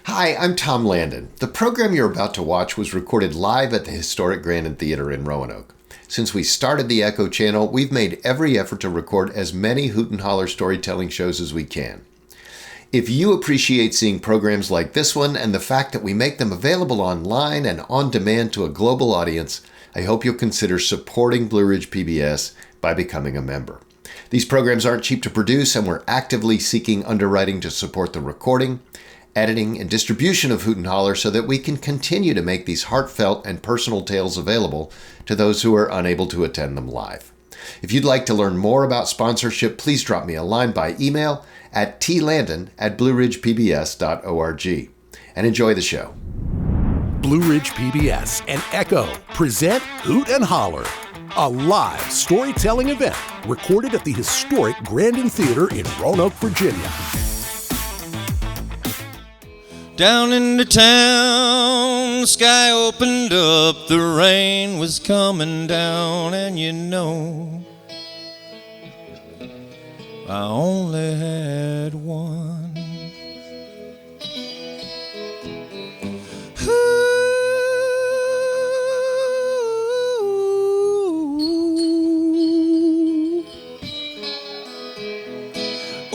Hi, I'm Tom Landon. The program you're about to watch was recorded live at the historic Grandin Theatre in Roanoke. Since we started the Echo channel, we've made every effort to record as many Hoot and Holler storytelling shows as we can. If you appreciate seeing programs like this one and the fact that we make them available online and on demand to a global audience, I hope you'll consider supporting Blue Ridge PBS by becoming a member. These programs aren't cheap to produce, and we're actively seeking underwriting to support the recording, editing, and distribution of Hoot and Holler so that we can continue to make these heartfelt and personal tales available to those who are unable to attend them live. If you'd like to learn more about sponsorship, please drop me a line by email at tlandon@blueridgepbs.org. And enjoy the show. Blue Ridge PBS and Echo present Hoot and Holler, a live storytelling event recorded at the historic Grandin Theatre in Roanoke, Virginia. Down in the town, the sky opened up, the rain was coming down, and you know, I only had one.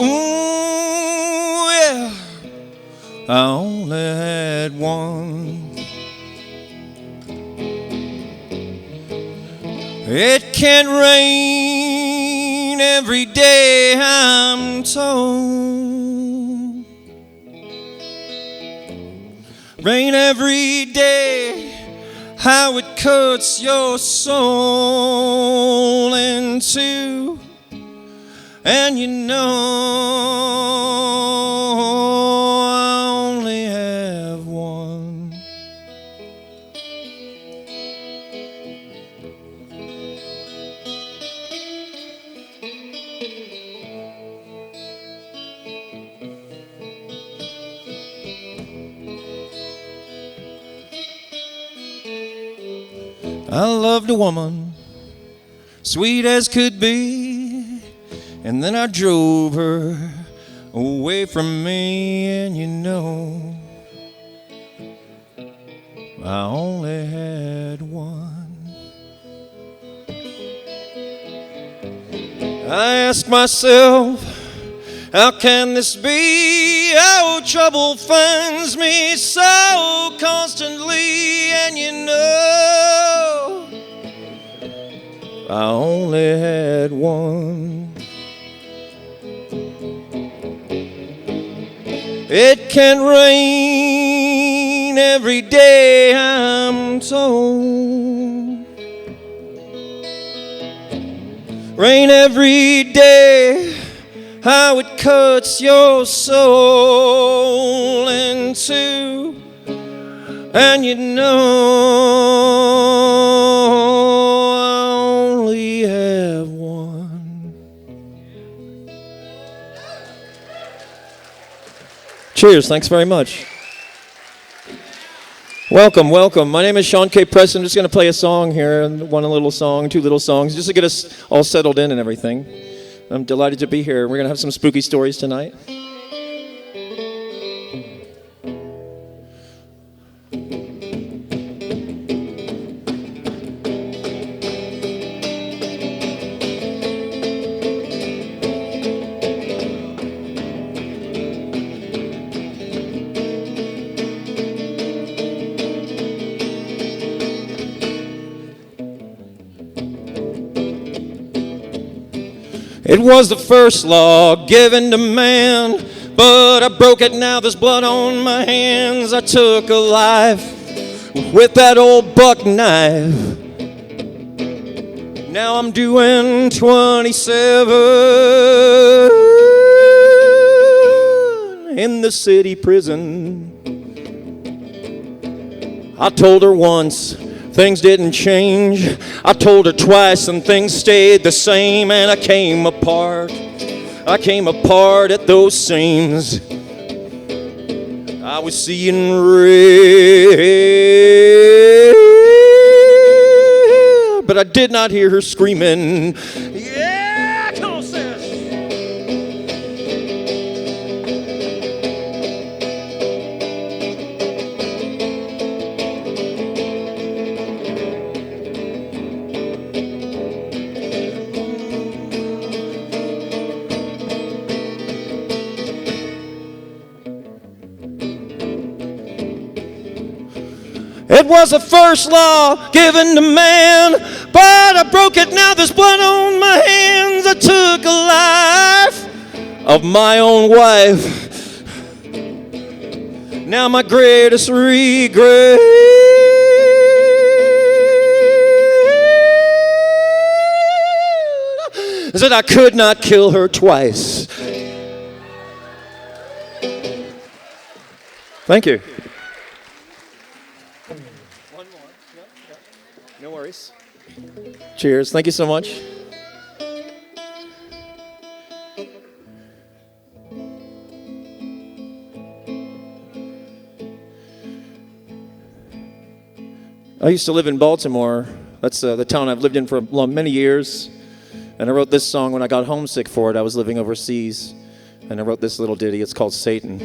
Ooh, yeah. I only had one. It can't rain every day, I'm told. Rain every day, how it cuts your soul in two. And you know I loved a woman, sweet as could be, and then I drove her away from me, and you know, I only had one. I ask myself, how can this be? How trouble finds me so constantly, and you know, I only had one. It can rain every day, I'm told. Rain every day, how it cuts your soul in two. And you know, I only have one. Cheers, thanks very much. Welcome, welcome. My name is Sean K. Preston. I'm just going to play a song here, one little song, two little songs, just to get us all settled in and everything. I'm delighted to be here. We're going to have some spooky stories tonight. It was the first law given to man, but I broke it now, there's blood on my hands. I took a life with that old buck knife. Now I'm doing 27 in the city prison. I told her once, things didn't change. I told her twice and things stayed the same, and I came apart at those seams. I was seeing red, but I did not hear her screaming, yeah, come on, sis. It was the first law given to man, but I broke it, now there's blood on my hands. I took a life of my own wife. Now my greatest regret is that I could not kill her twice. Thank you. One more. No worries. Cheers. Thank you so much. I used to live in Baltimore. That's the town I've lived in for many years. And I wrote this song when I got homesick for it. I was living overseas. And I wrote this little ditty. It's called Satan.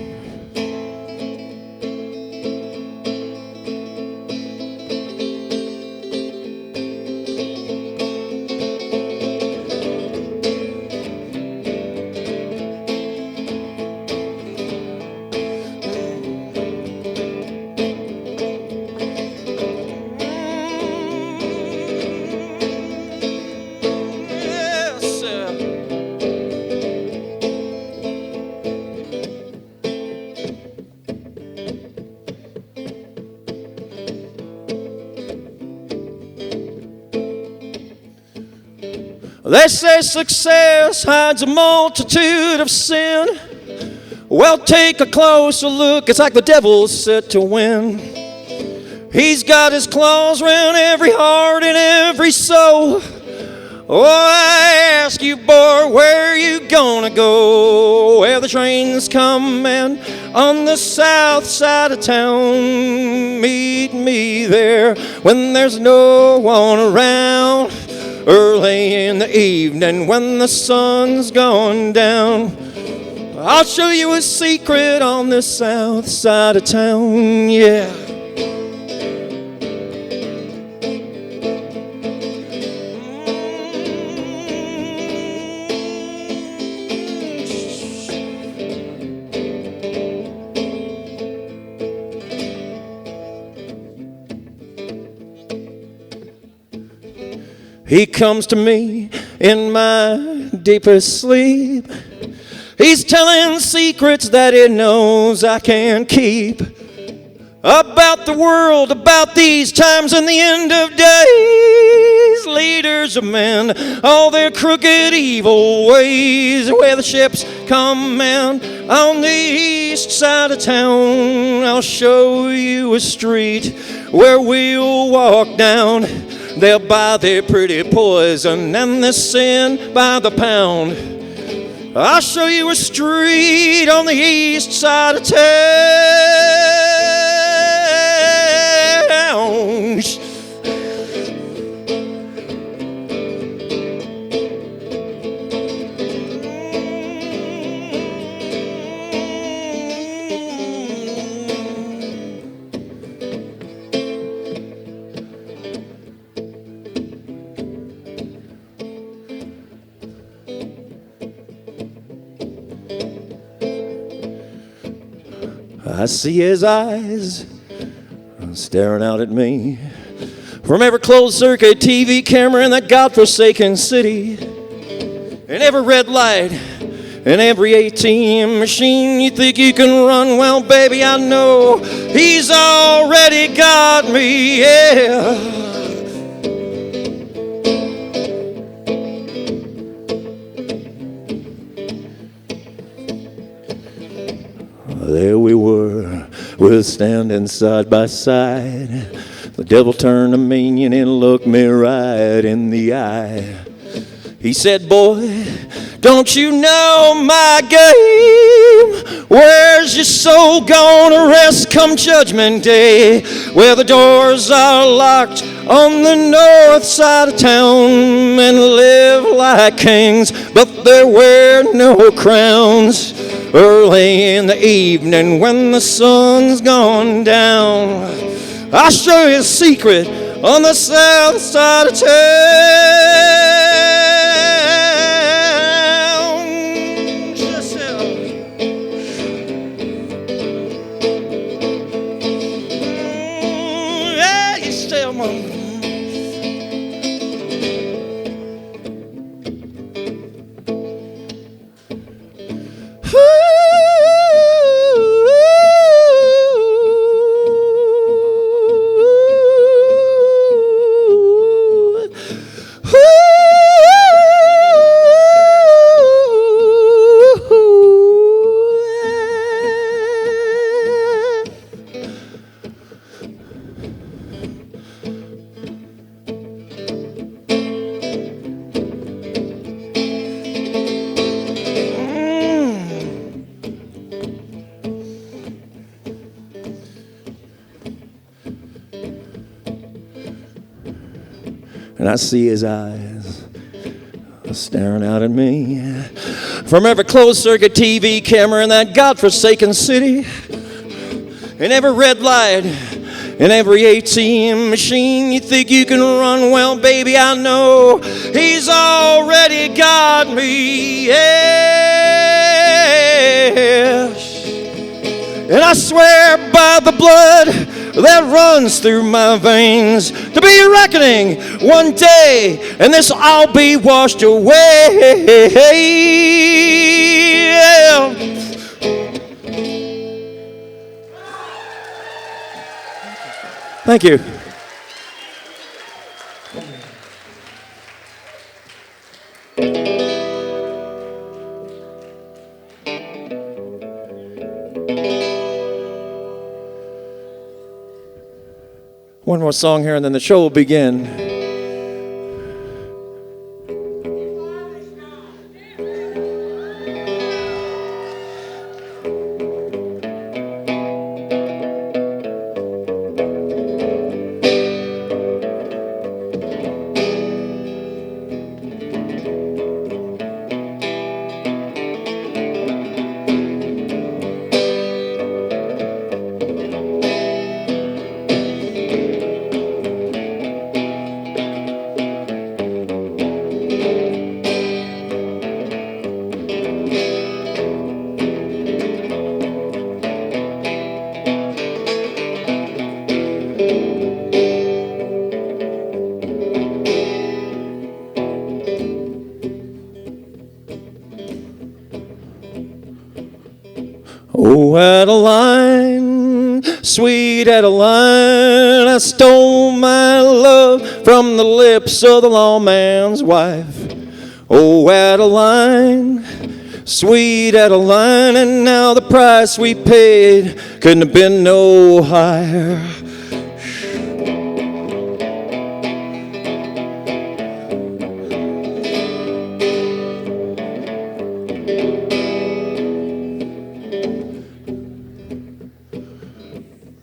They say success hides a multitude of sin. Well, take a closer look. It's like the devil's set to win. He's got his claws around every heart and every soul. Oh, I ask you, boy, where you gonna go? Where the trains come in on the south side of town. Meet me there when there's no one around. Early in the evening when the sun's gone down. I'll show you a secret on the south side of town, yeah. He comes to me in my deepest sleep. He's telling secrets that he knows I can't keep. About the world, about these times and the end of days. Leaders of men, all their crooked evil ways. Where the ships come in on the east side of town. I'll show you a street where we'll walk down. They'll buy their pretty poison and their sin by the pound. I'll show you a street on the east side of town. I see his eyes staring out at me from every closed-circuit TV camera in that godforsaken city, and every red light, and every ATM machine you think you can run. Well, baby, I know he's already got me, yeah. There we were standing side by side. The devil turned to me and looked me right in the eye. He said, boy, don't you know my game? Where's your soul gonna rest come Judgment Day? Where the doors are locked on the north side of town. Men live like kings, but they wear no crowns. Early in the evening when the sun's gone down, I'll show you a secret on the south side of town. Just And I see his eyes staring out at me from every closed-circuit TV camera in that godforsaken city, and every red light, and every ATM machine. You think you can run? Well, baby, I know he's already got me. Yes. And I swear by the blood that runs through my veins, to be a reckoning one day, and this all be washed away. Thank you. One more song here and then the show will begin. Oh, Adeline, sweet Adeline, I stole my love from the lips of the lawman's wife. Oh, Adeline, sweet Adeline, and now the price we paid couldn't have been no higher.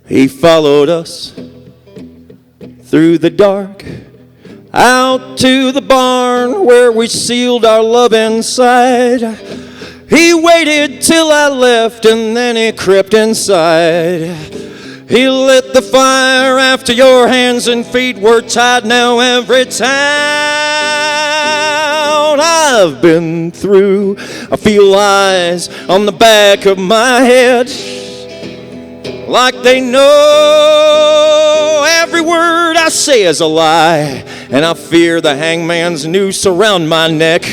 He followed us through the dark, out to the barn where we sealed our love inside. He waited till I left and then he crept inside. He lit the fire after your hands and feet were tied. Now every town I've been through, I feel eyes on the back of my head, like they know every word I say is a lie, and I fear the hangman's noose around my neck.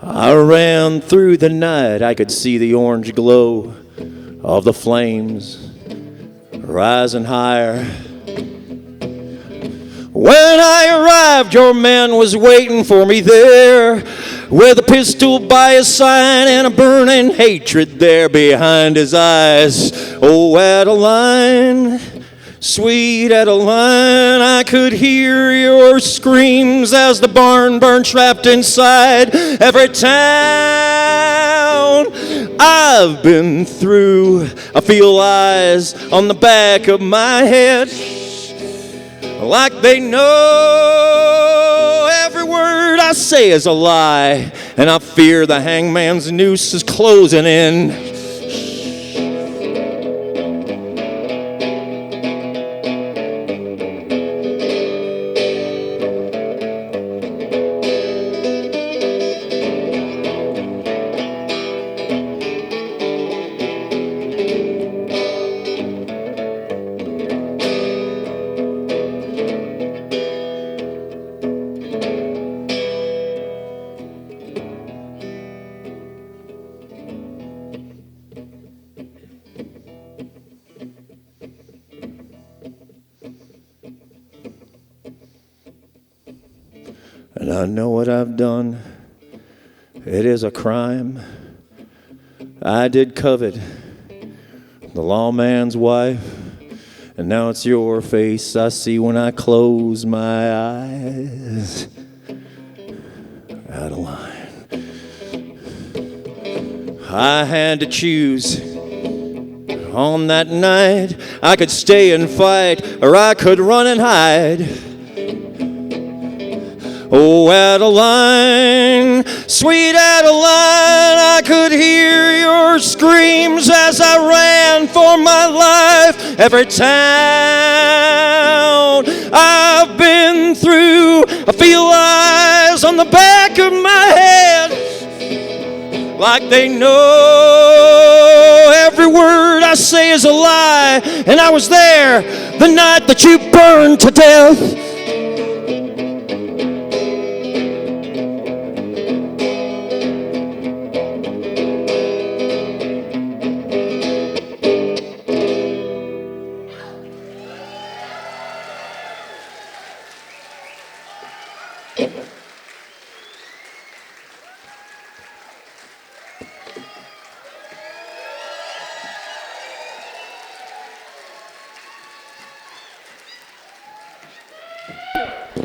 I ran through the night, I could see the orange glow of the flames rising higher. When I arrived, your man was waiting for me there, with a pistol by his side and a burning hatred there behind his eyes. Oh, Adeline, sweet Adeline, I could hear your screams as the barn burned trapped inside. Every town I've been through, I feel eyes on the back of my head, like they know every word I I say is a lie, and I fear the hangman's noose is closing in. And I know what I've done. It is a crime. I did covet the lawman's wife, and now it's your face I see when I close my eyes. Adeline, I had to choose. On that night, I could stay and fight, or I could run and hide. Oh, Adeline, sweet Adeline, I could hear your screams as I ran for my life. Every town I've been through, I feel eyes on the back of my head, like they know every word I say is a lie. And I was there the night that you burned to death.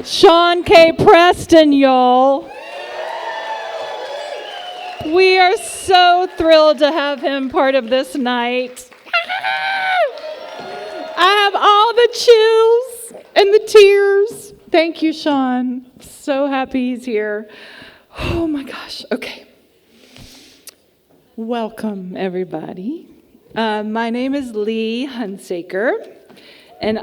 Sean K. Preston, y'all. We are so thrilled to have him part of this night. I have all the chills and the tears. Thank you, Sean. So happy he's here. Oh my gosh. Okay. Welcome, everybody. My name is Lee Hunsaker, and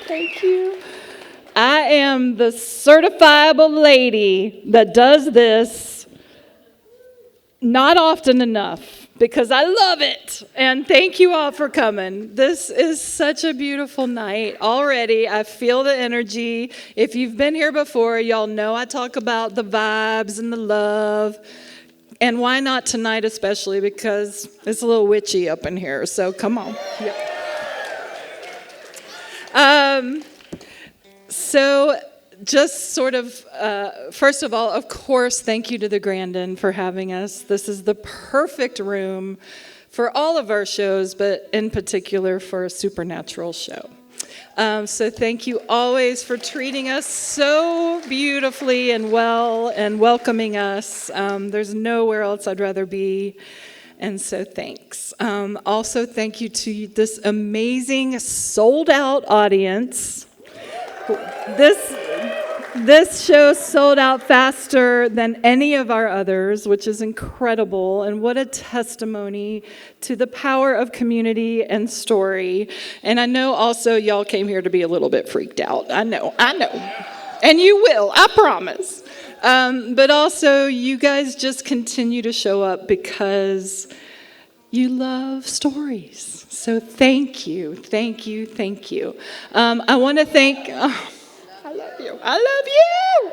thank you. I am the certifiable lady that does this not often enough because I love it. And thank you all for coming. This is such a beautiful night already. I feel the energy. If you've been here before, y'all know I talk about the vibes and the love. And why not tonight especially, because it's a little witchy up in here. So come on. Yeah. So just sort of, first of all, of course, thank you to the Grandin for having us. This is the perfect room for all of our shows, but in particular for a supernatural show. So thank you always for treating us so beautifully and well and welcoming us. There's nowhere else I'd rather be. And so thanks. Also, thank you to this amazing sold-out audience. This show sold out faster than any of our others, which is incredible. And what a testimony to the power of community and story. And I know also y'all came here to be a little bit freaked out. I know. And you will, I promise. But also, you guys just continue to show up because you love stories. So thank you. I want to thank... I love you.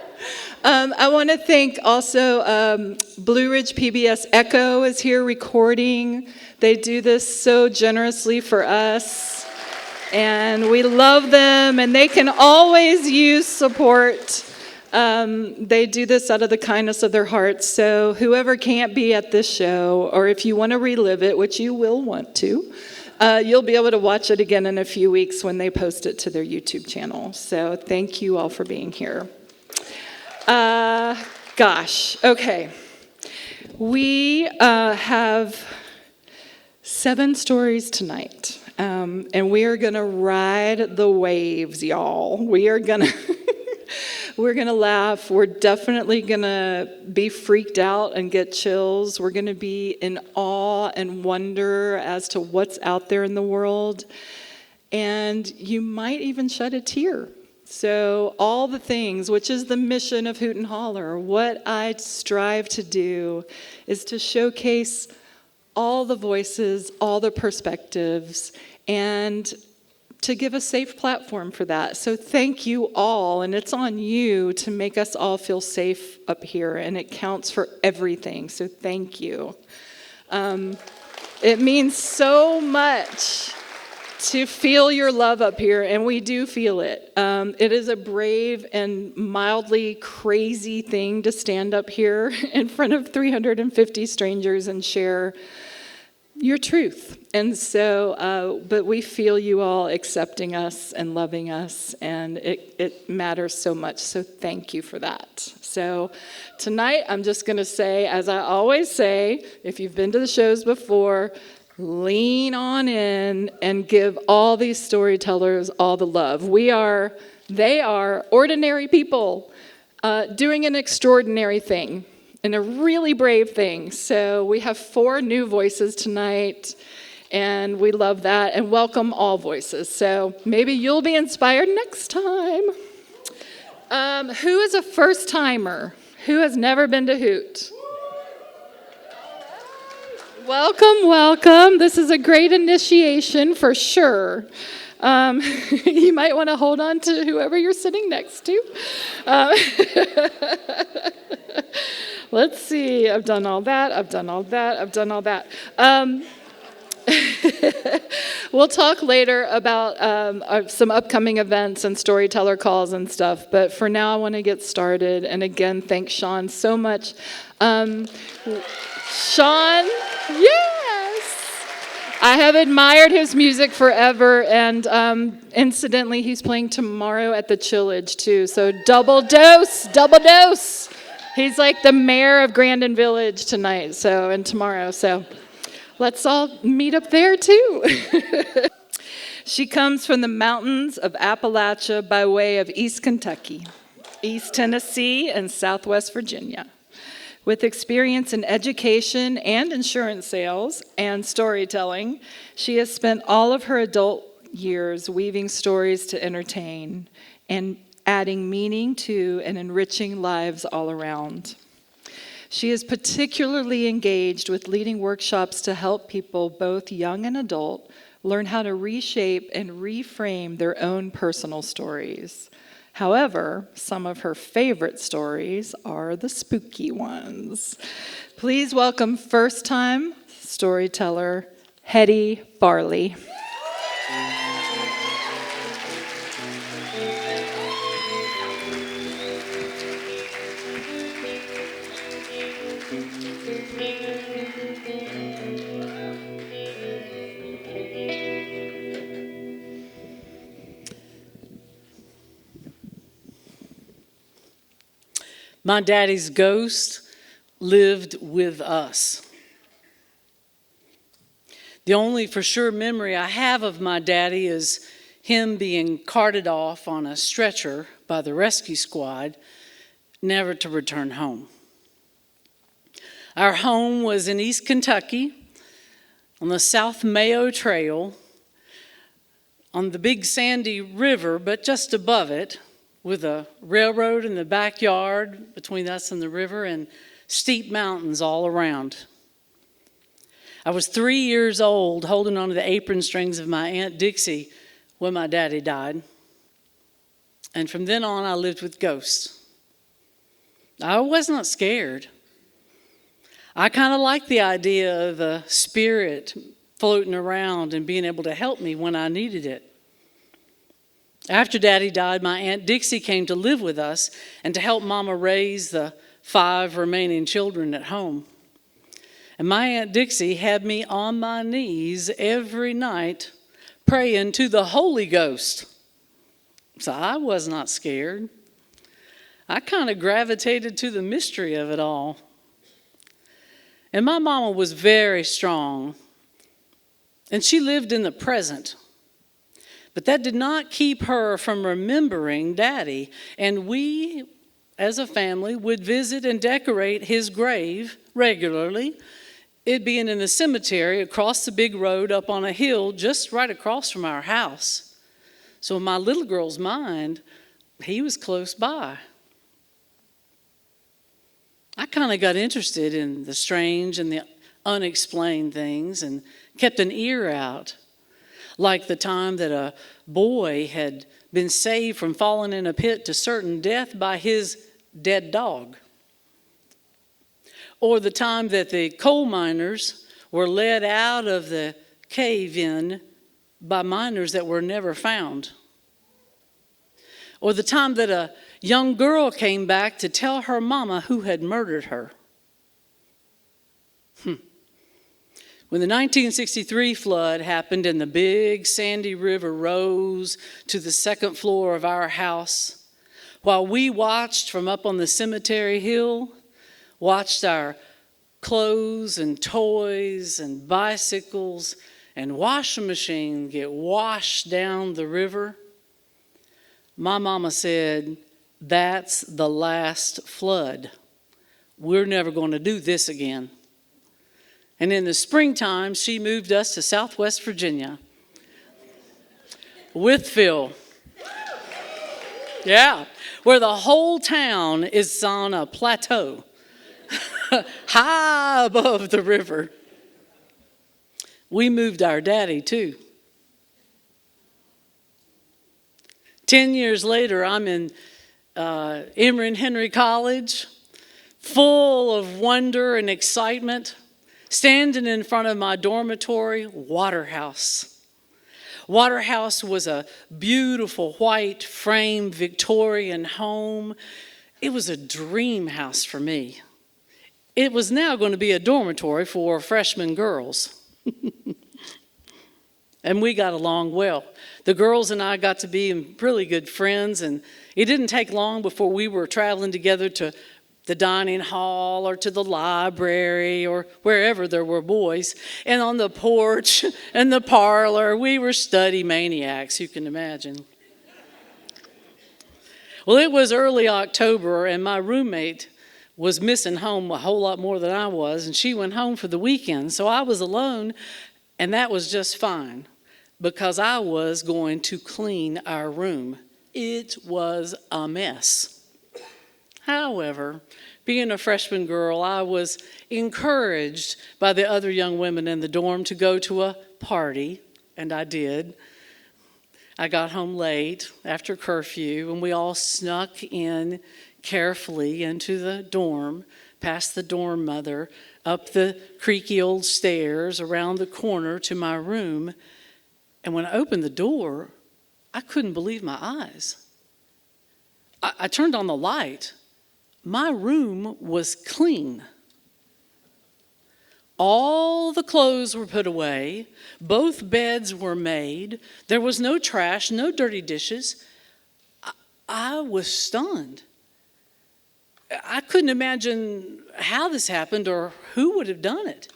I want to thank also Blue Ridge PBS Echo is here recording. They do this so generously for us. And we love them, and they can always use support. They do this out of the kindness of their hearts. So whoever can't be at this show, or if you want to relive it, which you will want to, you'll be able to watch it again in a few weeks when they post it to their YouTube channel. So thank you all for being here. Okay. We have 7 stories tonight. And we are going to ride the waves, y'all. We are going to we're going to laugh. We're definitely going to be freaked out and get chills. We're going to be in awe and wonder as to what's out there in the world. And you might even shed a tear. So all the things, which is the mission of Hoot and Holler, what I strive to do is to showcase all the voices, all the perspectives, and to give a safe platform for that. So thank you all, and it's on you to make us all feel safe up here, and it counts for everything, so thank you. It means so much to feel your love up here, and we do feel it. It is a brave and mildly crazy thing to stand up here in front of 350 strangers and share your truth. And so, but we feel you all accepting us and loving us, and it matters so much. So thank you for that. So tonight, I'm just going to say, as I always say, if you've been to the shows before, lean on in and give all these storytellers all the love. They are ordinary people doing an extraordinary thing. And a really brave thing. So we have 4 new voices tonight, and we love that, and welcome all voices. So maybe you'll be inspired next time. Who is a first-timer? Who has never been to Hoot? Welcome, welcome. This is a great initiation for sure. You might want to hold on to whoever you're sitting next to. Let's see. I've done all that. We'll talk later about some upcoming events and storyteller calls and stuff. But for now, I want to get started. And again, thanks Sean so much. Sean, yes! I have admired his music forever. And incidentally, he's playing tomorrow at the Chillage, too. So double dose. He's like the mayor of Grandin Village tonight, and tomorrow. So let's all meet up there too. She comes from the mountains of Appalachia by way of East Kentucky, East Tennessee, and Southwest Virginia. With experience in education and insurance sales and storytelling, she has spent all of her adult years weaving stories to entertain and adding meaning to and enriching lives all around. She is particularly engaged with leading workshops to help people, both young and adult, learn how to reshape and reframe their own personal stories. However, some of her favorite stories are the spooky ones. Please welcome first-time storyteller Hetty Farley. My daddy's ghost lived with us. The only for sure memory I have of my daddy is him being carted off on a stretcher by the rescue squad, never to return home. Our home was in East Kentucky, on the South Mayo Trail, on the Big Sandy River, but just above it, with a railroad in the backyard between us and the river and steep mountains all around. I was 3 years old, holding onto the apron strings of my Aunt Dixie when my daddy died. And from then on, I lived with ghosts. I was not scared. I kind of liked the idea of a spirit floating around and being able to help me when I needed it. After Daddy died, my Aunt Dixie came to live with us and to help Mama raise the 5 remaining children at home. And my Aunt Dixie had me on my knees every night praying to the Holy Ghost. So I was not scared. I kind of gravitated to the mystery of it all. And my mama was very strong. And she lived in the present. But that did not keep her from remembering Daddy. And we, as a family, would visit and decorate his grave regularly. It being in a cemetery across the big road up on a hill just right across from our house. So in my little girl's mind, he was close by. I kind of got interested in the strange and the unexplained things and kept an ear out, like the time that a boy had been saved from falling in a pit to certain death by his dead dog, or the time that the coal miners were led out of the cave-in by miners that were never found, or the time that a young girl came back to tell her mama who had murdered her. When the 1963 flood happened and the big sandy river rose to the second floor of our house, while we watched from up on the cemetery hill, watched our clothes and toys and bicycles and washing machine get washed down the river, my mama said, "That's the last flood. We're never going to do this again." And in the springtime, she moved us to Southwest Virginia. Wytheville. Yeah, where the whole town is on a plateau, high above the river. We moved our daddy too. 10 years later, I'm in Emory and Henry College, full of wonder and excitement, standing in front of my dormitory, Waterhouse. Waterhouse was a beautiful white frame Victorian home. It was a dream house for me. It was now going to be a dormitory for freshman girls. And we got along well. The girls and I got to be really good friends, and it didn't take long before we were traveling together to the dining hall or to the library or wherever there were boys. And on the porch and the parlor, we were study maniacs, you can imagine. Well, it was early October, and my roommate was missing home a whole lot more than I was, and she went home for the weekend. So I was alone, and that was just fine, because I was going to clean our room. It was a mess. However, being a freshman girl, I was encouraged by the other young women in the dorm to go to a party, and I did. I got home late after curfew, and we all snuck in carefully into the dorm, past the dorm mother, up the creaky old stairs, around the corner to my room. And when I opened the door, I couldn't believe my eyes. I turned on the light. My room was clean. All the clothes were put away. Both beds were made. There was no trash, no dirty dishes. I was stunned. I couldn't imagine how this happened or who would have done it.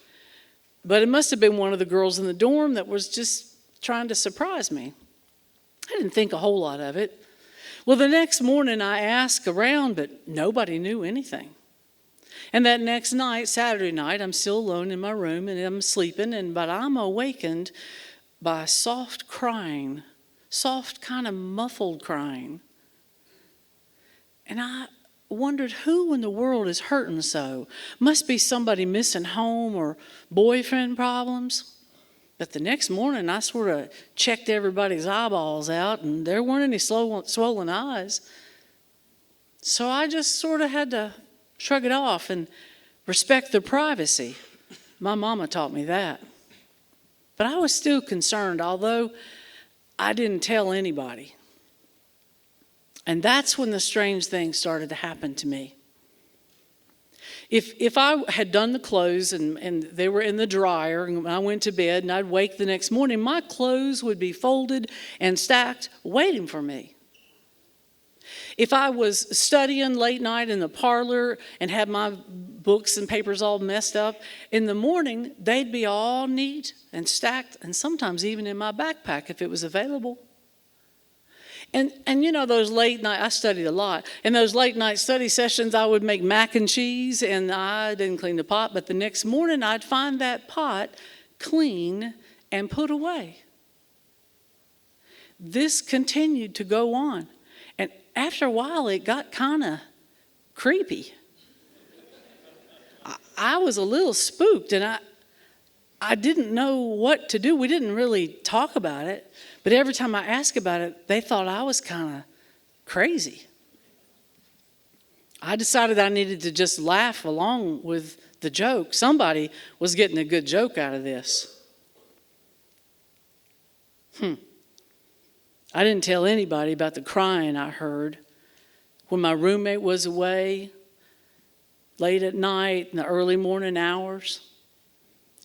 But it must have been one of the girls in the dorm that was just trying to surprise me. I didn't think a whole lot of it. Well, the next morning I asked around, but nobody knew anything. And that next night, Saturday night, I'm still alone in my room and I'm sleeping, but I'm awakened by soft crying, soft kind of muffled crying. And I wondered who in the world is hurting so. Must be somebody missing home or boyfriend problems. But the next morning, I sort of checked everybody's eyeballs out, and there weren't any swollen eyes. So I just sort of had to shrug it off and respect their privacy. My mama taught me that. But I was still concerned, although I didn't tell anybody. And that's when the strange things started to happen to me. If I had done the clothes and they were in the dryer and I went to bed and I'd wake the next morning, my clothes would be folded and stacked waiting for me. If I was studying late night in the parlor and had my books and papers all messed up. In the morning, they'd be all neat and stacked, and sometimes even in my backpack if it was available. And you know, those late night, I studied a lot. In those late night study sessions, I would make mac and cheese, and I didn't clean the pot, but the next morning I'd find that pot clean and put away. This continued to go on. And after a while, it got kind of creepy. I was a little spooked, and I didn't know what to do. We didn't really talk about it, but every time I asked about it, they thought I was kind of crazy. I decided I needed to just laugh along with the joke. Somebody was getting a good joke out of this. I didn't tell anybody about the crying I heard when my roommate was away late at night in the early morning hours.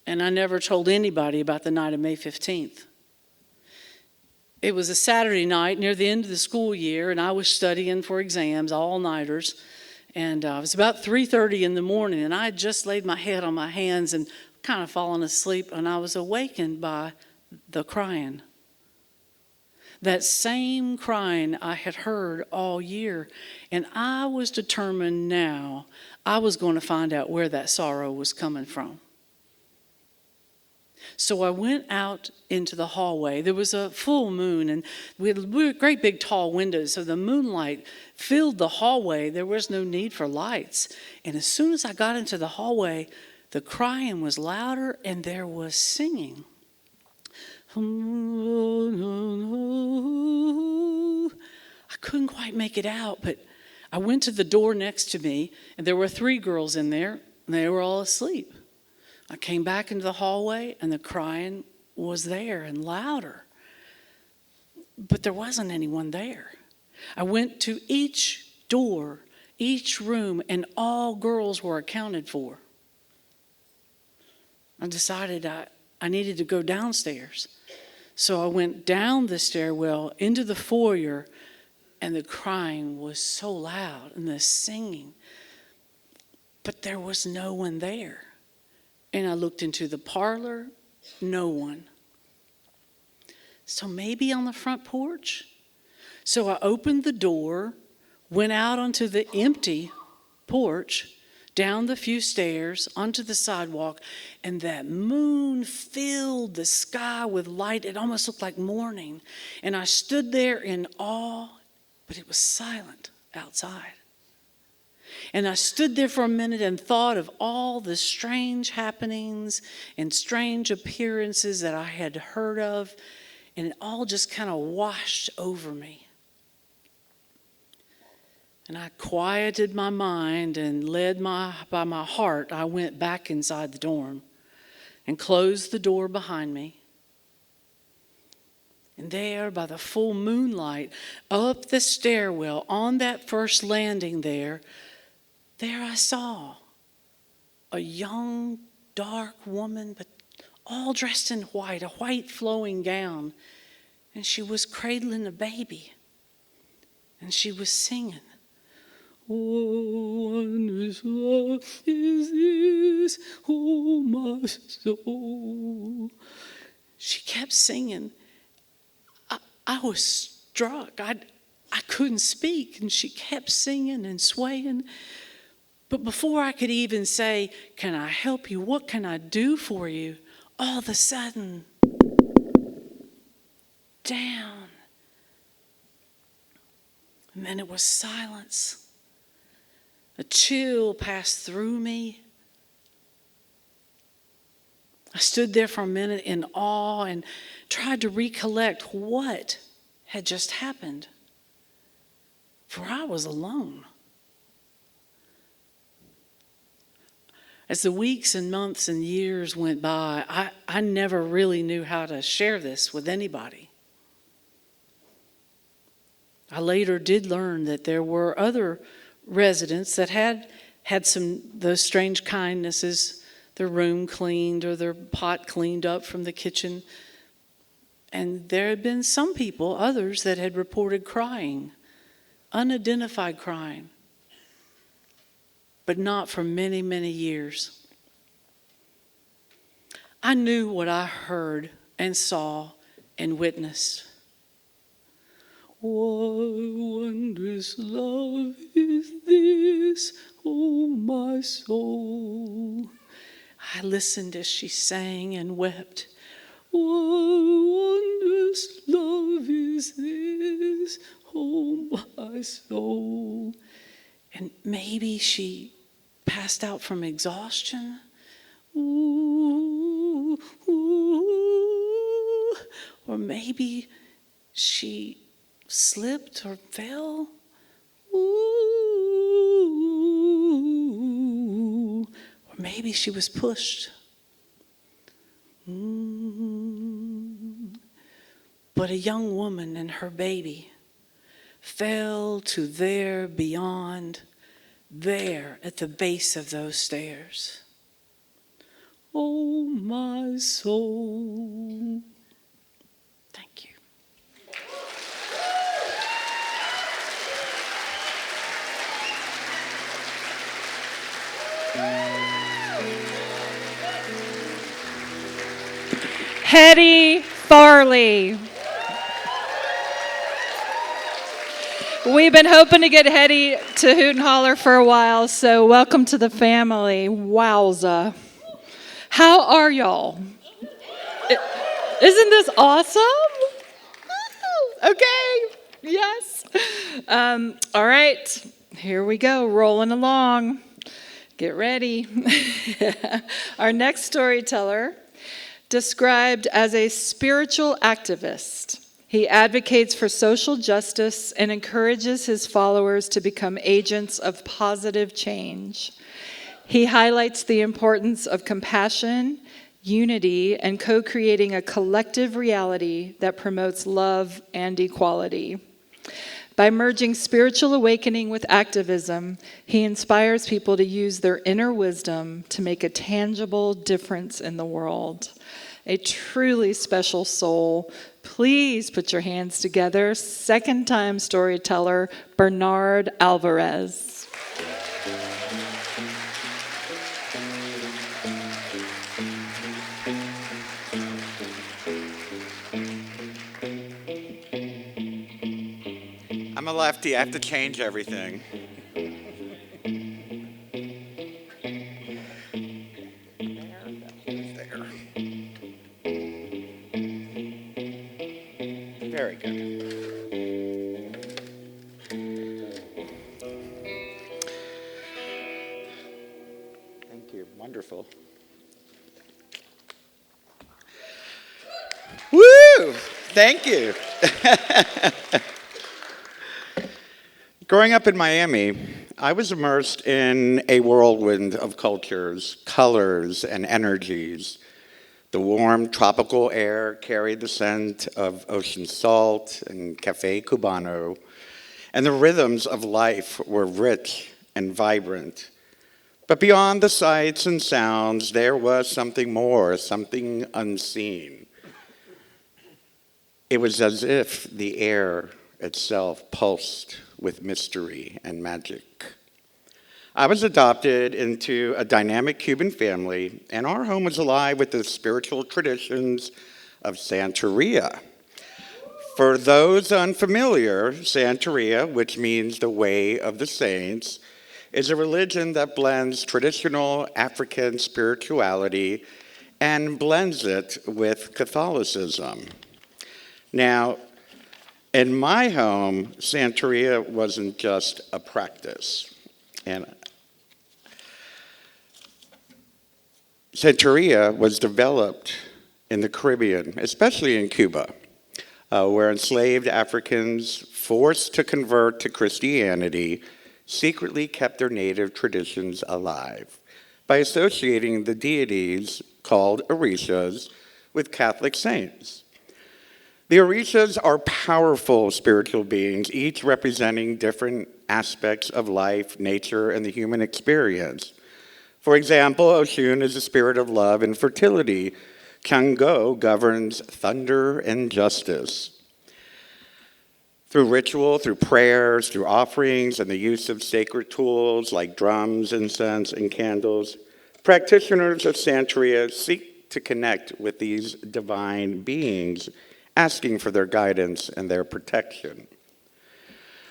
And I never told anybody about the night of May 15th. It was a Saturday night near the end of the school year, and I was studying for exams, all-nighters. And it was about 3:30 in the morning, and I had just laid my head on my hands and kind of fallen asleep, and I was awakened by the crying. That same crying I had heard all year, and I was determined now I was going to find out where that sorrow was coming from. So I went out into the hallway. There was a full moon, and we had great big tall windows, so the moonlight filled the hallway. There was no need for lights. And as soon as I got into the hallway, the crying was louder, and there was singing. I couldn't quite make it out, but I went to the door next to me, and there were 3 girls in there, and they were all asleep. I came back into the hallway, and the crying was there and louder, but there wasn't anyone there. I went to each door, each room, and all girls were accounted for. I decided I needed to go downstairs. So I went down the stairwell into the foyer, and the crying was so loud and the singing, but there was no one there. And I looked into the parlor, no one. So maybe on the front porch? So I opened the door, went out onto the empty porch, down the few stairs, onto the sidewalk, and that moon filled the sky with light. It almost looked like morning. And I stood there in awe, but it was silent outside. And I stood there for a minute and thought of all the strange happenings and strange appearances that I had heard of, and it all just kind of washed over me. And I quieted my mind and led by my heart, I went back inside the dorm and closed the door behind me. And there, by the full moonlight, up the stairwell, on that first landing there I saw a young, dark woman, but all dressed in white, a white flowing gown. And she was cradling a baby. And she was singing. Oh, wondrous love is this, oh my soul. She kept singing. I was struck. I couldn't speak, and she kept singing and swaying. But before I could even say, "Can I help you? What can I do for you?" all of a sudden, down. And then it was silence. A chill passed through me. I stood there for a minute in awe and tried to recollect what had just happened. For I was alone. As the weeks and months and years went by, I never really knew how to share this with anybody. I later did learn that there were other residents that had those strange kindnesses, their room cleaned or their pot cleaned up from the kitchen. And there had been some people, others, that had reported crying, unidentified crying. but not for many, many years. I knew what I heard and saw and witnessed. What wondrous love is this, oh my soul? I listened as she sang and wept. What wondrous love is this, oh my soul? And maybe she passed out from exhaustion. Ooh, ooh. Or maybe she slipped or fell. Ooh. Or maybe she was pushed. But a young woman and her baby fell to there beyond, there at the base of those stairs. Oh, my soul. Thank you. Hetty Farley. We've been hoping to get Hetty to Hoot and Holler for a while, so welcome to the family. Wowza. How are y'all? Isn't this awesome? Okay, yes. All right, here we go, rolling along. Get ready. Our next storyteller, described as a spiritual activist. He advocates for social justice and encourages his followers to become agents of positive change. He highlights the importance of compassion, unity, and co-creating a collective reality that promotes love and equality. By merging spiritual awakening with activism, he inspires people to use their inner wisdom to make a tangible difference in the world. A truly special soul. Please put your hands together. Second-time storyteller, Bernard Alvarez. I'm a lefty. I have to change everything. Very good. Thank you. Wonderful. Woo! Thank you. Growing up in Miami, I was immersed in a whirlwind of cultures, colors, and energies. The warm tropical air carried the scent of ocean salt and Café Cubano, and the rhythms of life were rich and vibrant. But beyond the sights and sounds, there was something more, something unseen. It was as if the air itself pulsed with mystery and magic. I was adopted into a dynamic Cuban family, and our home was alive with the spiritual traditions of Santeria. For those unfamiliar, Santeria, which means the way of the saints, is a religion that blends traditional African spirituality and blends it with Catholicism. Now, in my home, Santeria wasn't just a practice. And Santeria was developed in the Caribbean, especially in Cuba, where enslaved Africans forced to convert to Christianity secretly kept their native traditions alive by associating the deities called orishas with Catholic saints. The orishas are powerful spiritual beings, each representing different aspects of life, nature, and the human experience. For example, Oshun is the spirit of love and fertility. Shango governs thunder and justice. Through ritual, through prayers, through offerings, and the use of sacred tools like drums, incense, and candles, practitioners of Santeria seek to connect with these divine beings, asking for their guidance and their protection.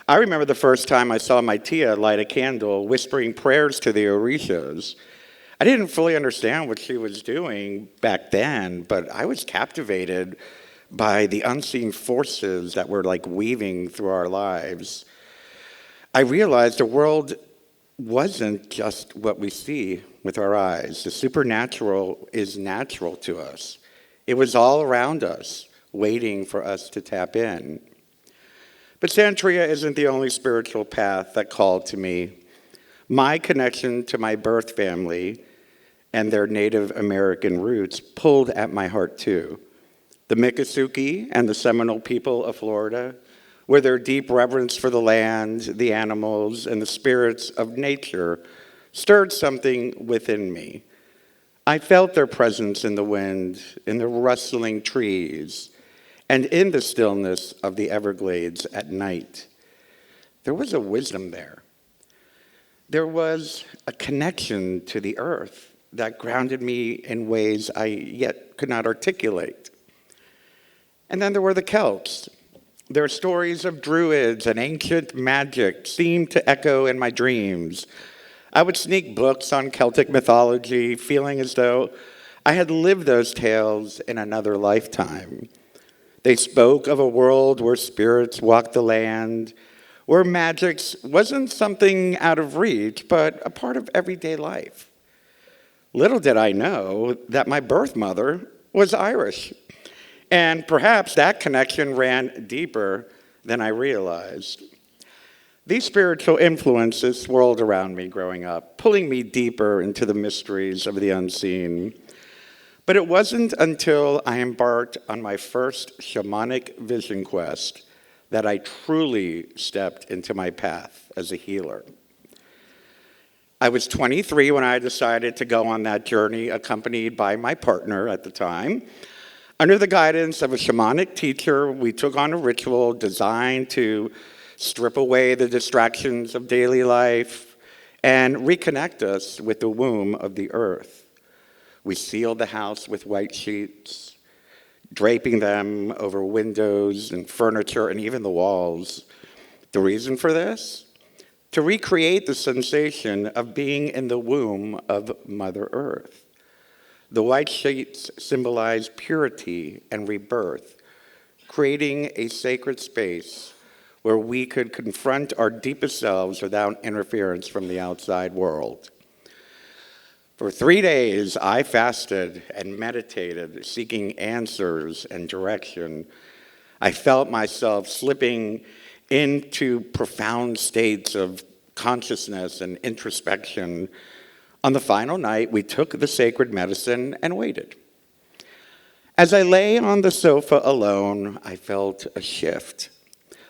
I remember the first time I saw my tia light a candle, whispering prayers to the Orishas. I didn't fully understand what she was doing back then, but I was captivated by the unseen forces that were like weaving through our lives. I realized the world wasn't just what we see with our eyes. The supernatural is natural to us. It was all around us, waiting for us to tap in. But Santeria isn't the only spiritual path that called to me. My connection to my birth family and their Native American roots pulled at my heart too. The Miccosukee and the Seminole people of Florida, where their deep reverence for the land, the animals, and the spirits of nature stirred something within me. I felt their presence in the wind, in the rustling trees, and in the stillness of the Everglades at night. There was a wisdom there. There was a connection to the earth that grounded me in ways I yet could not articulate. And then there were the Celts. Their stories of druids and ancient magic seemed to echo in my dreams. I would sneak books on Celtic mythology, feeling as though I had lived those tales in another lifetime. They spoke of a world where spirits walked the land, where magic wasn't something out of reach, but a part of everyday life. Little did I know that my birth mother was Irish. And perhaps that connection ran deeper than I realized. These spiritual influences swirled around me growing up, pulling me deeper into the mysteries of the unseen. But it wasn't until I embarked on my first shamanic vision quest that I truly stepped into my path as a healer. I was 23 when I decided to go on that journey, accompanied by my partner at the time. Under the guidance of a shamanic teacher, we took on a ritual designed to strip away the distractions of daily life and reconnect us with the womb of the earth. We sealed the house with white sheets, draping them over windows and furniture and even the walls. The reason for this? To recreate the sensation of being in the womb of Mother Earth. The white sheets symbolize purity and rebirth, creating a sacred space where we could confront our deepest selves without interference from the outside world. For 3 days, I fasted and meditated, seeking answers and direction. I felt myself slipping into profound states of consciousness and introspection. On the final night, we took the sacred medicine and waited. As I lay on the sofa alone, I felt a shift.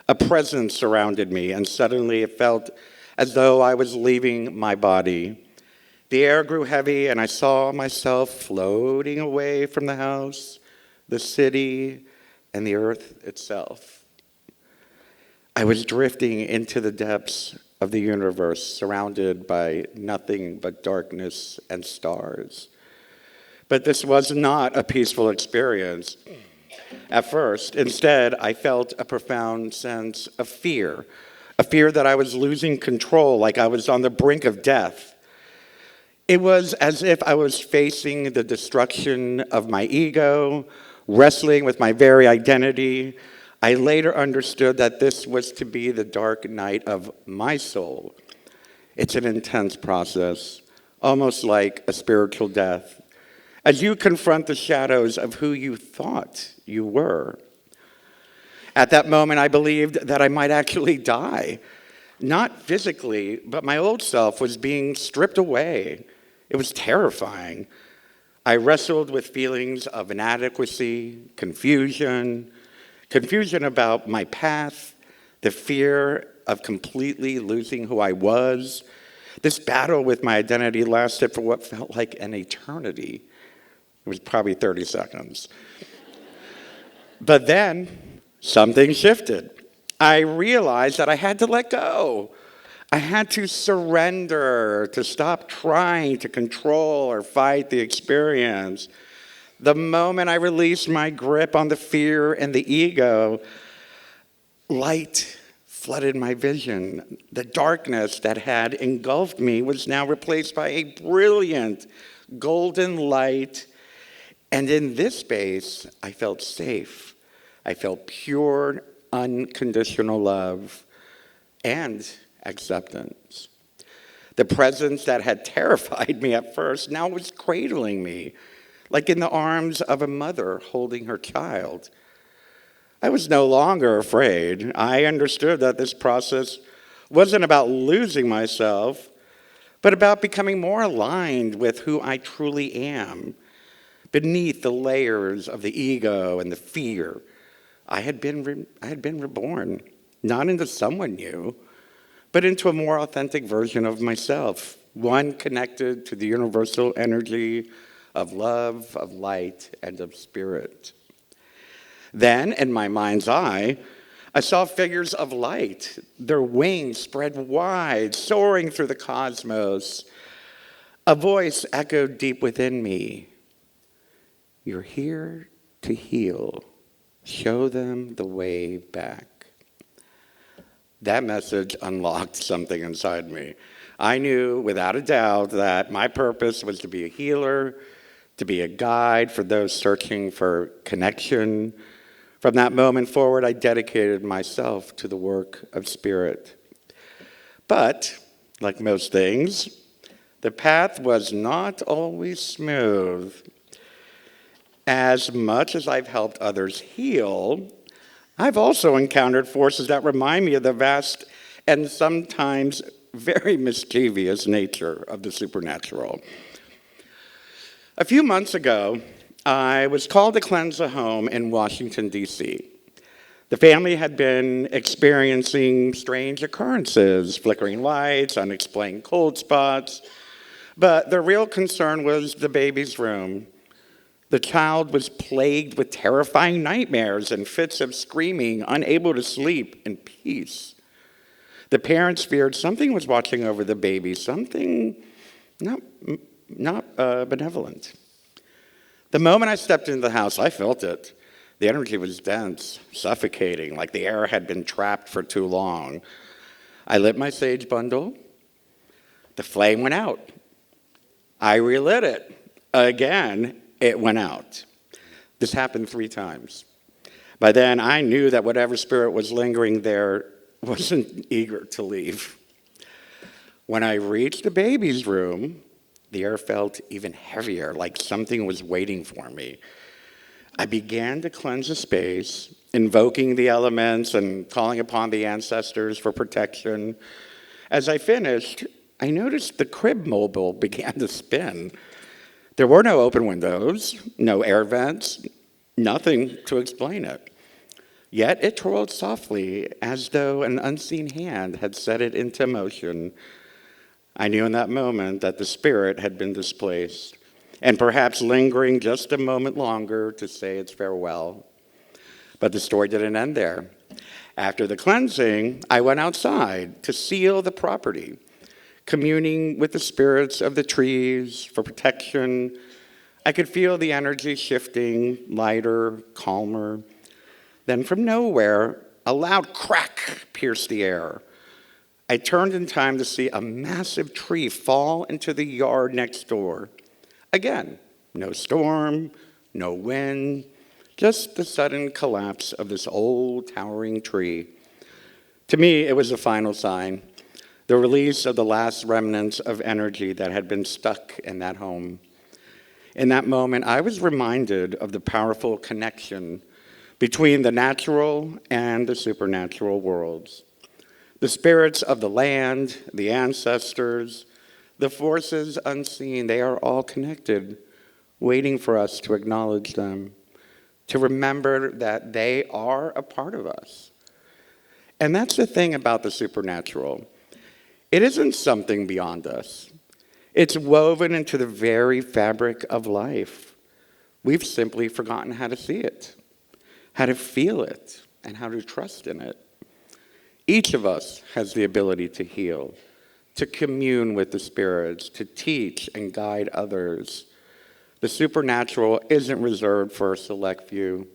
A presence surrounded me, and suddenly it felt as though I was leaving my body. The air grew heavy, and I saw myself floating away from the house, the city, and the earth itself. I was drifting into the depths of the universe, surrounded by nothing but darkness and stars. But this was not a peaceful experience at first. Instead, I felt a profound sense of fear, a fear that I was losing control, like I was on the brink of death. It was as if I was facing the destruction of my ego, wrestling with my very identity. I later understood that this was to be the dark night of my soul. It's an intense process, almost like a spiritual death, as you confront the shadows of who you thought you were. At that moment, I believed that I might actually die. Not physically, but my old self was being stripped away. It was terrifying. I wrestled with feelings of inadequacy, confusion about my path, the fear of completely losing who I was. This battle with my identity lasted for what felt like an eternity. It was probably 30 seconds. But then something shifted. I realized that I had to let go. I had to surrender, to stop trying to control or fight the experience. The moment I released my grip on the fear and the ego, light flooded my vision. The darkness that had engulfed me was now replaced by a brilliant golden light. And in this space, I felt safe. I felt pure, unconditional love and acceptance. The presence that had terrified me at first now was cradling me, like in the arms of a mother holding her child. I was no longer afraid. I understood that this process wasn't about losing myself, but about becoming more aligned with who I truly am. Beneath the layers of the ego and the fear, I had been reborn, not into someone new, but into a more authentic version of myself, one connected to the universal energy of love, of light, and of spirit. Then, in my mind's eye, I saw figures of light, their wings spread wide, soaring through the cosmos. A voice echoed deep within me. You're here to heal. Show them the way back. That message unlocked something inside me. I knew without a doubt that my purpose was to be a healer, to be a guide for those searching for connection. From that moment forward, I dedicated myself to the work of spirit. But, like most things, the path was not always smooth. As much as I've helped others heal, I've also encountered forces that remind me of the vast and sometimes very mischievous nature of the supernatural. A few months ago, I was called to cleanse a home in Washington, D.C. The family had been experiencing strange occurrences, flickering lights, unexplained cold spots, but their real concern was the baby's room. The child was plagued with terrifying nightmares and fits of screaming, unable to sleep in peace. The parents feared something was watching over the baby, something not benevolent. The moment I stepped into the house, I felt it. The energy was dense, suffocating, like the air had been trapped for too long. I lit my sage bundle. The flame went out. I relit it. Again, it went out. This happened 3 times. By then, I knew that whatever spirit was lingering there wasn't eager to leave. When I reached the baby's room, the air felt even heavier, like something was waiting for me. I began to cleanse the space, invoking the elements and calling upon the ancestors for protection. As I finished, I noticed the crib mobile began to spin. There were no open windows, no air vents, nothing to explain it. Yet it twirled softly as though an unseen hand had set it into motion. I knew in that moment that the spirit had been displaced, and perhaps lingering just a moment longer to say its farewell. But the story didn't end there. After the cleansing, I went outside to seal the property, communing with the spirits of the trees for protection. I could feel the energy shifting, lighter, calmer. Then from nowhere, a loud crack pierced the air. I turned in time to see a massive tree fall into the yard next door. Again, no storm, no wind, just the sudden collapse of this old towering tree. To me, it was the final sign, the release of the last remnants of energy that had been stuck in that home. In that moment, I was reminded of the powerful connection between the natural and the supernatural worlds. The spirits of the land, the ancestors, the forces unseen, they are all connected, waiting for us to acknowledge them, to remember that they are a part of us. And that's the thing about the supernatural. It isn't something beyond us. It's woven into the very fabric of life. We've simply forgotten how to see it, how to feel it, and how to trust in it. Each of us has the ability to heal, to commune with the spirits, to teach and guide others. The supernatural isn't reserved for a select few.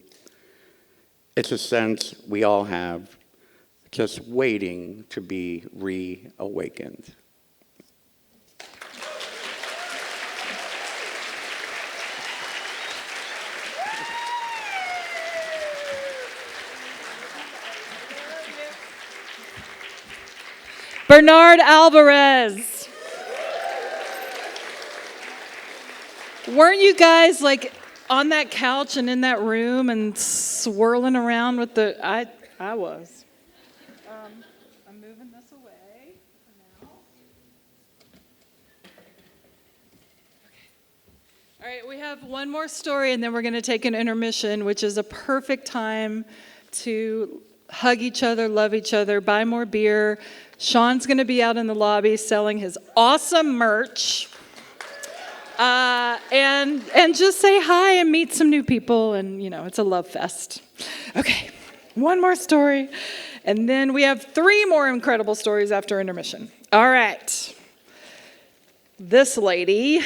It's a sense we all have, just waiting to be reawakened. Bernard Alvarez. Weren't you guys like on that couch and in that room and swirling around with the, I was. I'm moving this away for now. Okay. All right, we have one more story and then we're going to take an intermission, which is a perfect time to hug each other, love each other, buy more beer. Sean's going to be out in the lobby selling his awesome merch. And just say hi and meet some new people, and it's a love fest. Okay, one more story, and then we have 3 more incredible stories after intermission. All right, this lady,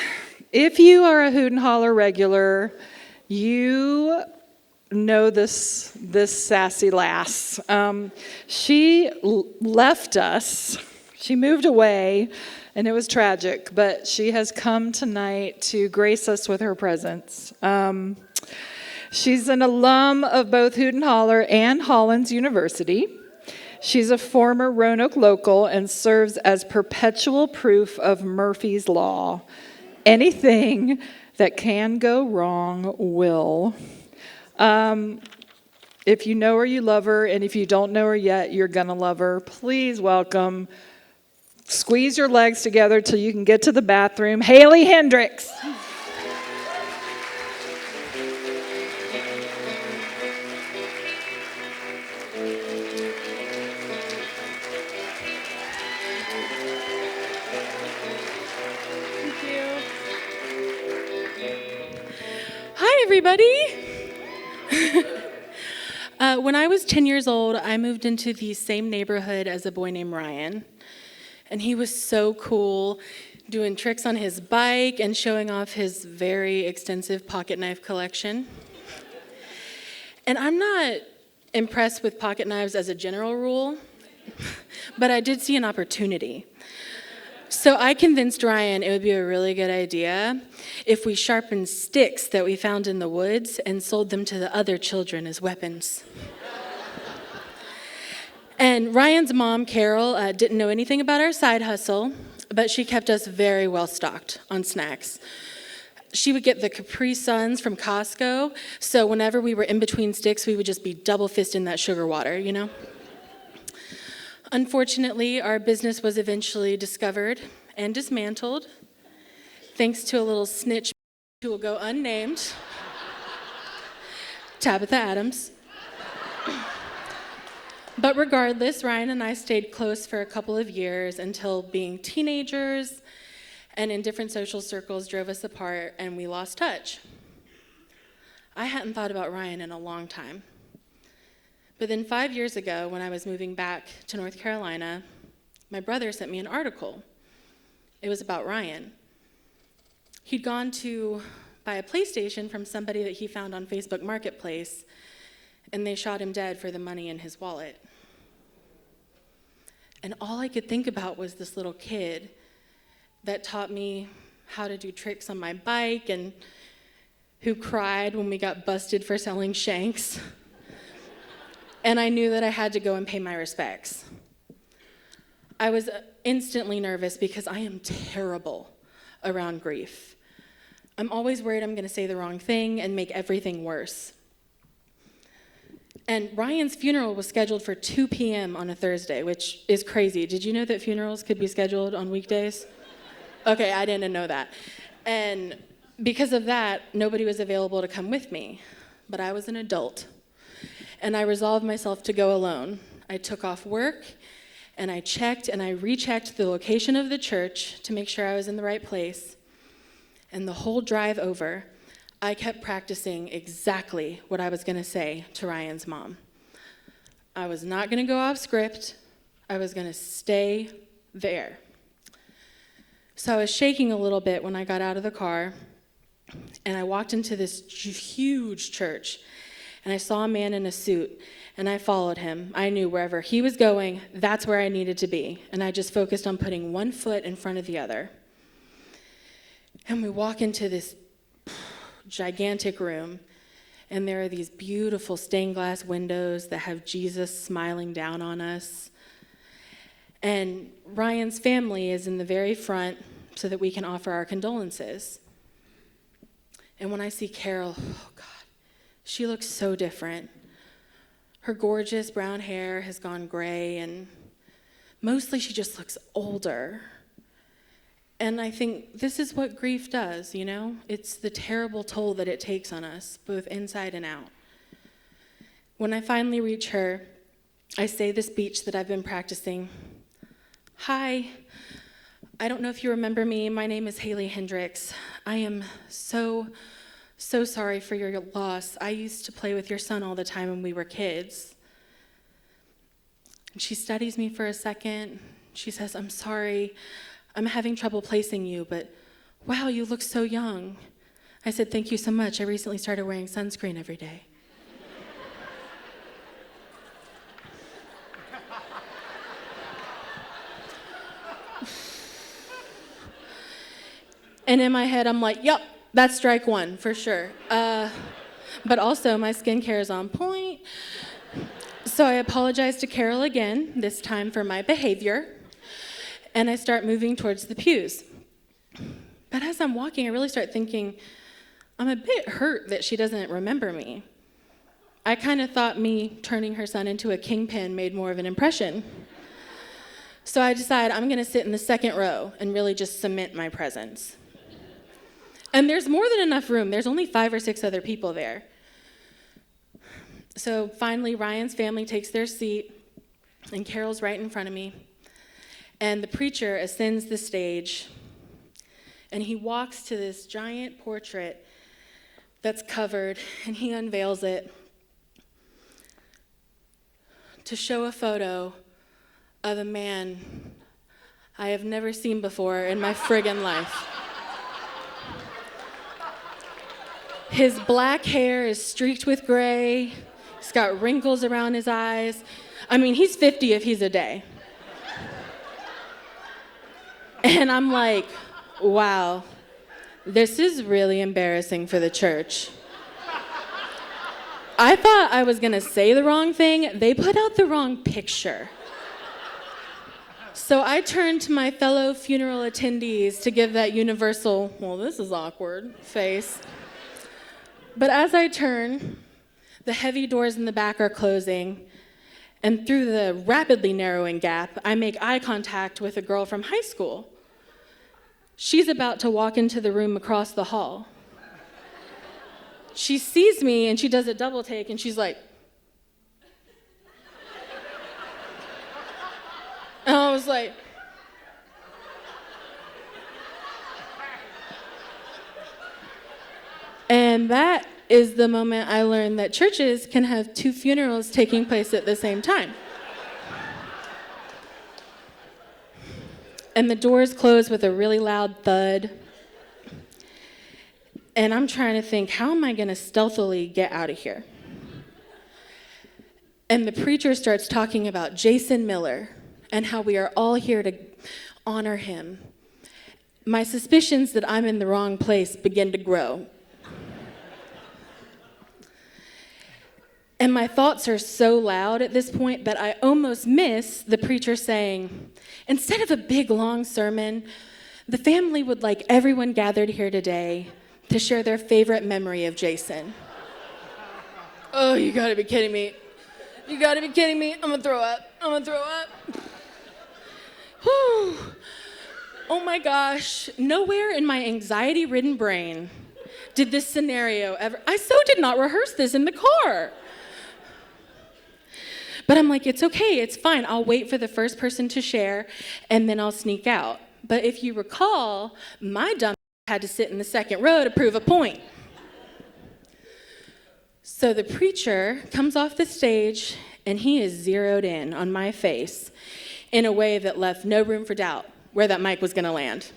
if you are a Hoot and Holler regular, you know this sassy lass. She left us. She moved away. And it was tragic, but she has come tonight to grace us with her presence. She's an alum of both Hoot and Holler and Hollins University. She's a former Roanoke local and serves as perpetual proof of Murphy's Law. Anything that can go wrong will. If you know her, you love her, and if you don't know her yet, you're gonna love her. Please welcome. Squeeze your legs together till you can get to the bathroom. Haley Hendricks. Thank you. Hi, everybody. When I was 10 years old, I moved into the same neighborhood as a boy named Ryan. And he was so cool, doing tricks on his bike and showing off his very extensive pocket knife collection. And I'm not impressed with pocket knives as a general rule, but I did see an opportunity. So I convinced Ryan it would be a really good idea if we sharpened sticks that we found in the woods and sold them to the other children as weapons. And Ryan's mom, Carol, didn't know anything about our side hustle, but she kept us very well stocked on snacks. She would get the Capri Suns from Costco, so whenever we were in between sticks, we would just be double fisting that sugar water, Unfortunately, our business was eventually discovered and dismantled, thanks to a little snitch who will go unnamed, Tabitha Adams. But regardless, Ryan and I stayed close for a couple of years until being teenagers and in different social circles drove us apart and we lost touch. I hadn't thought about Ryan in a long time. But then 5 years ago, when I was moving back to North Carolina, my brother sent me an article. It was about Ryan. He'd gone to buy a PlayStation from somebody that he found on Facebook Marketplace, and they shot him dead for the money in his wallet. And all I could think about was this little kid that taught me how to do tricks on my bike and who cried when we got busted for selling shanks. And I knew that I had to go and pay my respects. I was instantly nervous because I am terrible around grief. I'm always worried I'm going to say the wrong thing and make everything worse. And Ryan's funeral was scheduled for 2 p.m. on a Thursday, which is crazy. Did you know that funerals could be scheduled on weekdays? Okay, I didn't know that. And because of that, nobody was available to come with me. But I was an adult. And I resolved myself to go alone. I took off work, and I checked and I rechecked the location of the church to make sure I was in the right place. And the whole drive over, I kept practicing exactly what I was going to say to Ryan's mom. I was not going to go off script. I was going to stay there. So I was shaking a little bit when I got out of the car, and I walked into this huge church, and I saw a man in a suit, and I followed him. I knew wherever he was going, that's where I needed to be, and I just focused on putting one foot in front of the other. And we walk into this gigantic room, and there are these beautiful stained glass windows that have Jesus smiling down on us. And Ryan's family is in the very front so that we can offer our condolences. And when I see Carol, oh God, she looks so different. Her gorgeous brown hair has gone gray, and mostly she just looks older. And I think this is what grief does, you know? It's the terrible toll that it takes on us, both inside and out. When I finally reach her, I say the speech that I've been practicing. Hi, I don't know if you remember me. My name is Haley Hendricks. I am so sorry for your loss. I used to play with your son all the time when we were kids. And she studies me for a second. She says, I'm sorry. I'm having trouble placing you, but wow, you look so young. I said, thank you so much. I recently started wearing sunscreen every day. And in my head, I'm like, yep, that's strike one for sure. But also, my skincare is on point. So I apologize to Carol again, this time for my behavior. And I start moving towards the pews. But as I'm walking, I really start thinking, I'm a bit hurt that she doesn't remember me. I kind of thought me turning her son into a kingpin made more of an impression. So I decide I'm going to sit in the second row and really just cement my presence. And there's more than enough room. There's only 5 or 6 other people there. So finally, Ryan's family takes their seat, and Carol's right in front of me. And the preacher ascends the stage, and he walks to this giant portrait that's covered, and he unveils it to show a photo of a man I have never seen before in my friggin' life. His black hair is streaked with gray. He's got wrinkles around his eyes. I mean, he's 50 if he's a day. And I'm like, wow, this is really embarrassing for the church. I thought I was gonna say the wrong thing. They put out the wrong picture. So I turned to my fellow funeral attendees to give that universal, well, this is awkward, face. But as I turn, the heavy doors in the back are closing, and through the rapidly narrowing gap, I make eye contact with a girl from high school. She's about to walk into the room across the hall. She sees me, and she does a double take, and she's like, and I was like, and that is the moment I learned that churches can have 2 funerals taking place at the same time. And the doors close with a really loud thud. And I'm trying to think, how am I going to stealthily get out of here? And the preacher starts talking about Jason Miller and how we are all here to honor him. My suspicions that I'm in the wrong place begin to grow. And my thoughts are so loud at this point that I almost miss the preacher saying, instead of a big long sermon, the family would like everyone gathered here today to share their favorite memory of Jason. Oh, you gotta be kidding me. You gotta be kidding me. I'm gonna throw up. Whew. Oh my gosh, nowhere in my anxiety-ridden brain did this scenario ever, I so did not rehearse this in the car. But I'm like, it's okay, it's fine. I'll wait for the first person to share, and then I'll sneak out. But if you recall, my dumb had to sit in the second row to prove a point. So the preacher comes off the stage, and he is zeroed in on my face. in a way that left no room for doubt where that mic was going to land.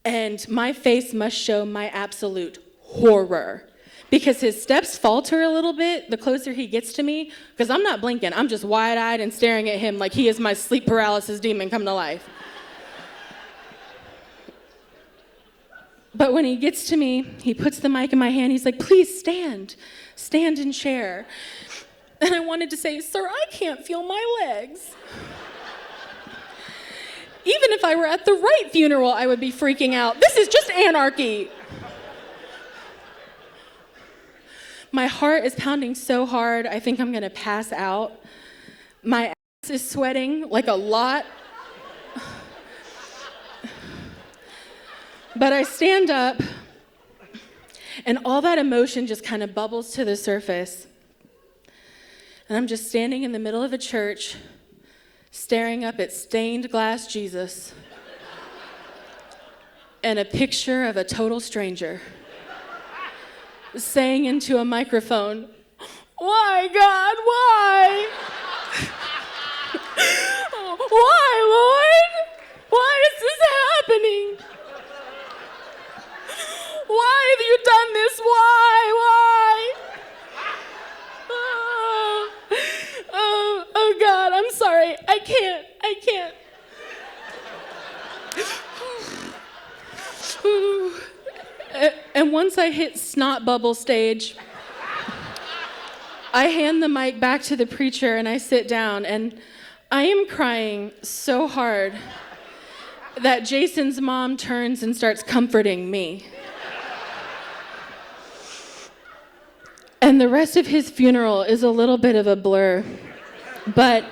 And my face must show my absolute horror, because his steps falter a little bit the closer he gets to me, because I'm not blinking. I'm just wide-eyed and staring at him like he is my sleep paralysis demon come to life. But when he gets to me, he puts the mic in my hand. He's like, please stand and share. And I wanted to say, sir, I can't feel my legs. Even if I were at the right funeral, I would be freaking out. This is just anarchy. My heart is pounding so hard, I think I'm gonna pass out. My ass is sweating like a lot. But I stand up, and all that emotion just kind of bubbles to the surface. And I'm just standing in the middle of a church, staring up at stained glass Jesus and a picture of a total stranger saying into a microphone, why, God, why? Why, Lord? Why is this happening? Why have you done this? Why? Oh, God, I'm sorry. I can't. And once I hit snot bubble stage, I hand the mic back to the preacher and I sit down, and I am crying so hard that Jason's mom turns and starts comforting me. And the rest of his funeral is a little bit of a blur, but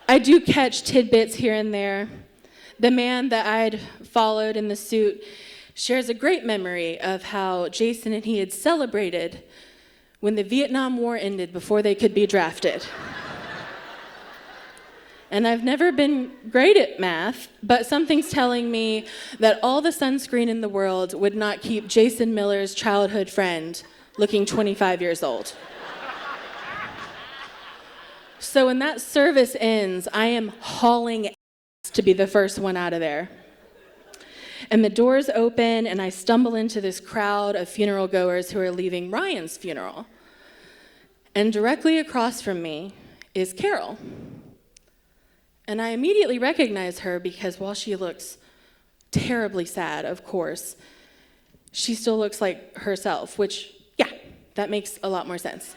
I do catch tidbits here and there. The man that I'd followed in the suit shares a great memory of how Jason and he had celebrated when the Vietnam War ended before they could be drafted. And I've never been great at math, but something's telling me that all the sunscreen in the world would not keep Jason Miller's childhood friend looking 25 years old. So when that service ends, I am hauling ass to be the first one out of there. And the doors open, and I stumble into this crowd of funeral goers who are leaving Ryan's funeral. And directly across from me is Carol. And I immediately recognize her because while she looks terribly sad, of course, she still looks like herself, which, yeah, that makes a lot more sense.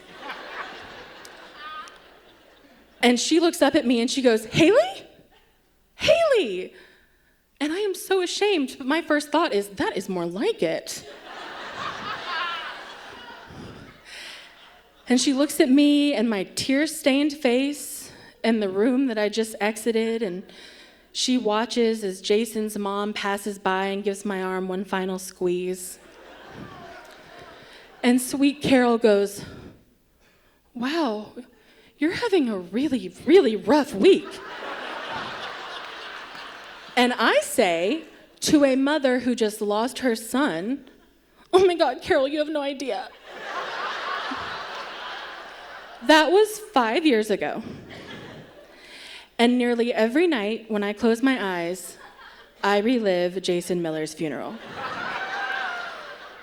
And she looks up at me and she goes, Haley? Haley! And I am so ashamed, but my first thought is, that is more like it. And she looks at me and my tear-stained face and the room that I just exited, and she watches as Jason's mom passes by and gives my arm one final squeeze. And sweet Carol goes, wow, you're having a really, really rough week. And I say to a mother who just lost her son, oh my God, Carol, you have no idea. That was 5 years ago. And nearly every night when I close my eyes, I relive Jason Miller's funeral.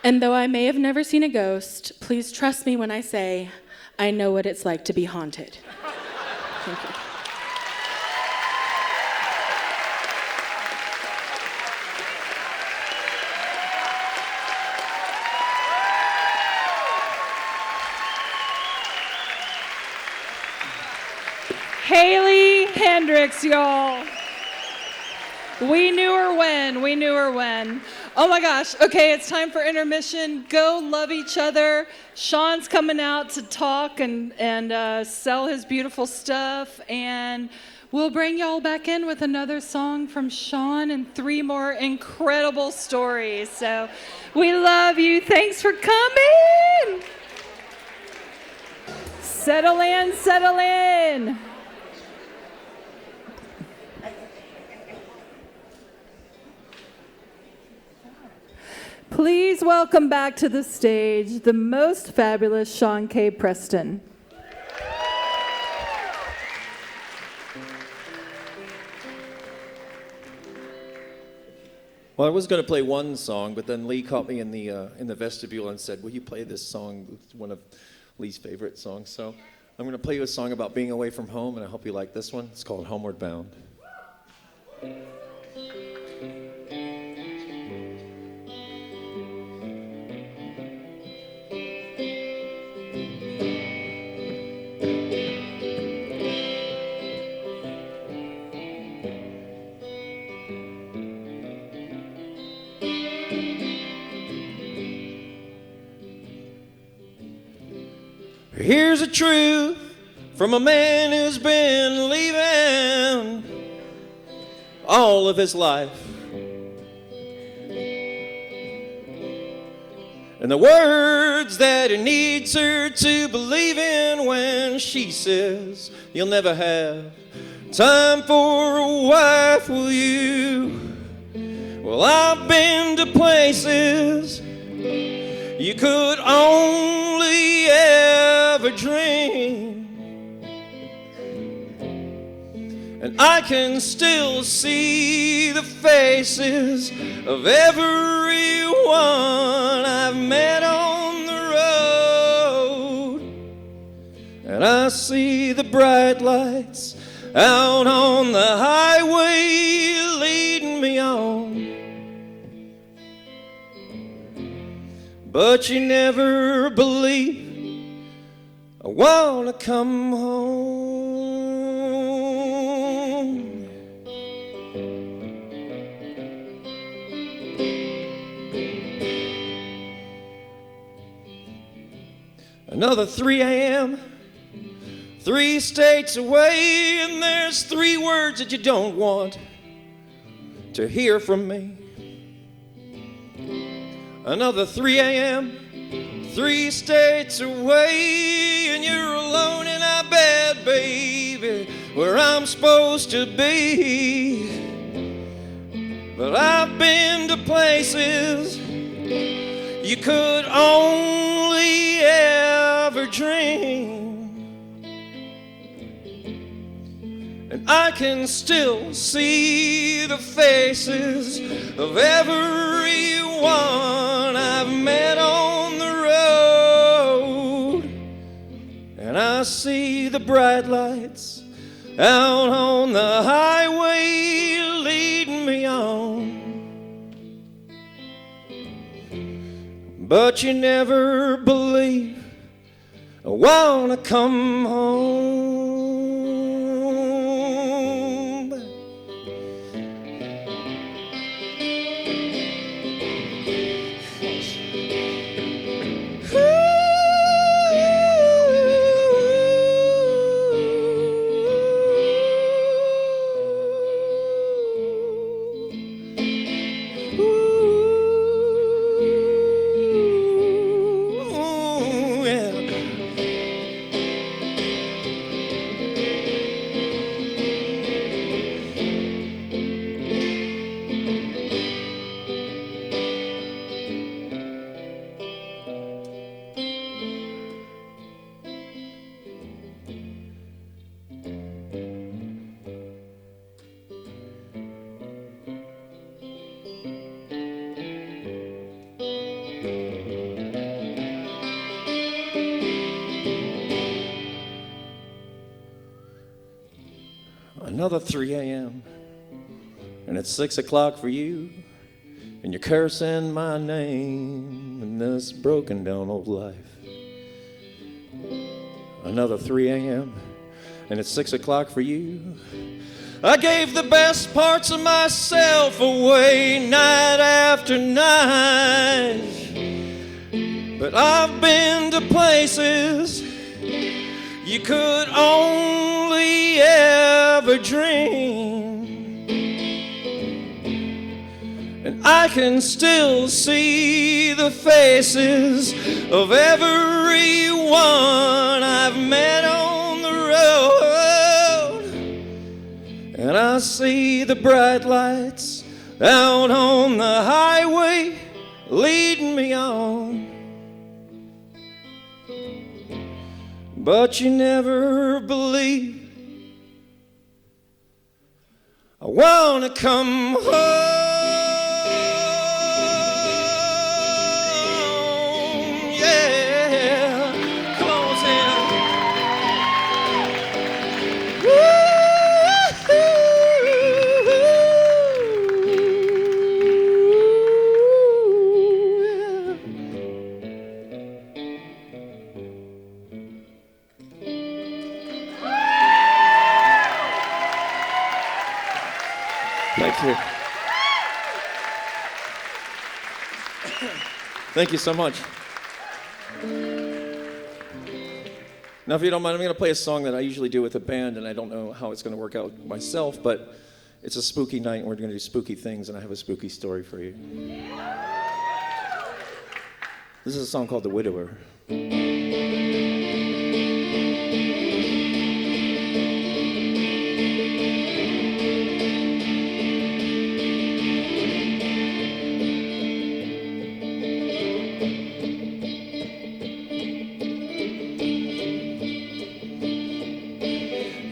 And though I may have never seen a ghost, please trust me when I say I know what it's like to be haunted. Thank you. Haley Hendricks, y'all. We knew her when. Oh my gosh, okay, it's time for intermission. Go love each other. Sean's coming out to talk and sell his beautiful stuff, and we'll bring y'all back in with another song from Sean and 3 more incredible stories. So we love you. Thanks for coming. Settle in. Please welcome back to the stage the most fabulous Sean K. Preston. Well, I was going to play one song, but then Lee caught me in the vestibule and said, "Will you play this song? It's one of Lee's favorite songs." So I'm going to play you a song about being away from home, and I hope you like this one. It's called "Homeward Bound." Here's a truth from a man who's been leaving all of his life. And the words that he needs her to believe in when she says, "You'll never have time for a wife, will you?" Well, I've been to places you could only ever dream, and I can still see the faces of everyone I've met on the road, and I see the bright lights out on the highway leading me on. But you never believe I wanna come home. Another 3 a.m., 3 states away, and there's 3 words that you don't want to hear from me. Another 3 a.m., 3 states away, and you're alone in our bed, baby, where I'm supposed to be. But I've been to places you could only ever dream, and I can still see the faces of everyone I've met on the road, and I see the bright lights out on the highway leading me on. But you never believe I wanna come home. Another 3 a.m., and it's 6 o'clock for you, and you're cursing my name in this broken down old life. Another 3 a.m., and it's 6 o'clock for you. I gave the best parts of myself away night after night, but I've been to places you could only ever dream, and I can still see the faces of everyone I've met on the road, and I see the bright lights out on the highway leading me on. But you never believe I wanna come home. Thank you. Thank you so much. Now, if you don't mind, I'm going to play a song that I usually do with a band, and I don't know how it's going to work out myself, but it's a spooky night, and we're going to do spooky things, and I have a spooky story for you. This is a song called The Widower.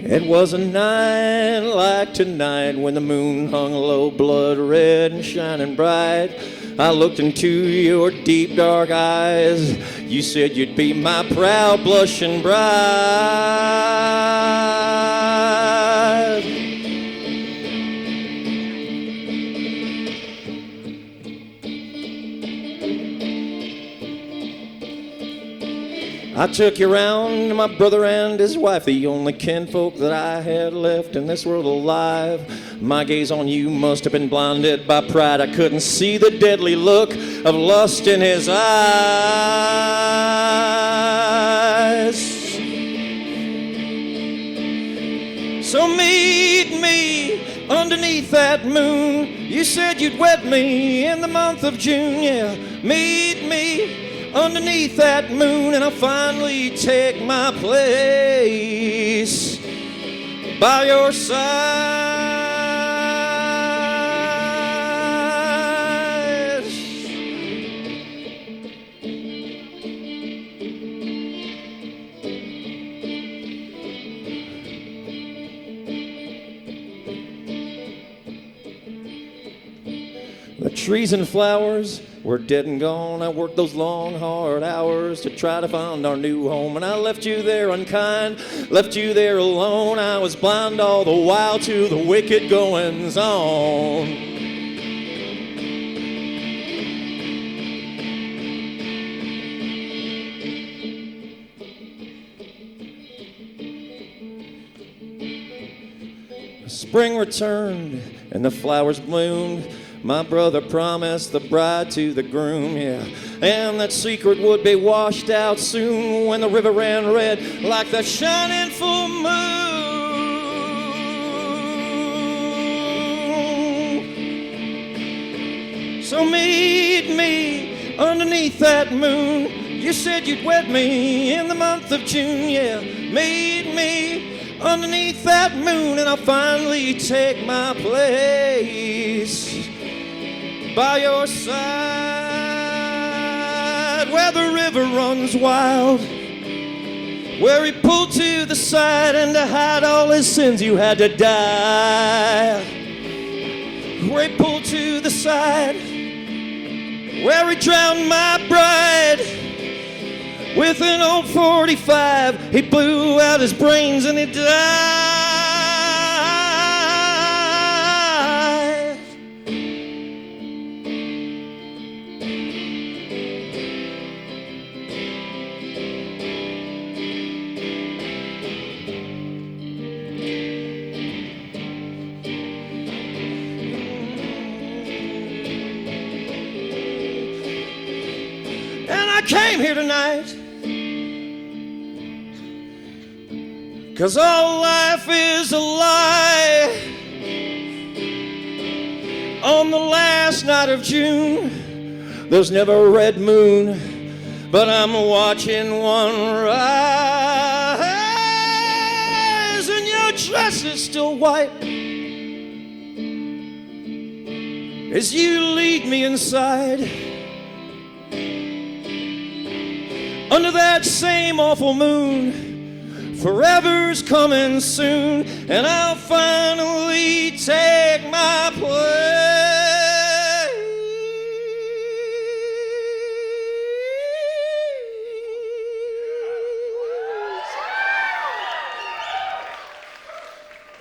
It was a night like tonight when the moon hung low, blood red and shining bright. I looked into your deep dark eyes. You said you'd be my proud blushing bride. I took you round to my brother and his wife, the only kinfolk that I had left in this world alive. My gaze on you must have been blinded by pride. I couldn't see the deadly look of lust in his eyes. So meet me underneath that moon. You said you'd wed me in the month of June. Yeah, meet me underneath that moon, and I'll finally take my place by your side. The trees and flowers were dead and gone. I worked those long, hard hours to try to find our new home. And I left you there unkind, left you there alone. I was blind all the while to the wicked goings on. Spring returned and the flowers bloomed. My brother promised the bride to the groom, yeah. And that secret would be washed out soon when the river ran red like the shining full moon. So meet me underneath that moon. You said you'd wed me in the month of June, yeah. Meet me underneath that moon, and I'll finally take my place by your side, where the river runs wild, where he pulled to the side, and to hide all his sins you had to die. Where he pulled to the side, where he drowned my bride with an old 45. He blew out his brains and he died. I came here tonight 'cause all life is a lie. On the last night of June, there's never a red moon, but I'm watching one rise, and your dress is still white as you lead me inside. Under that same awful moon, forever's coming soon, and I'll finally take my place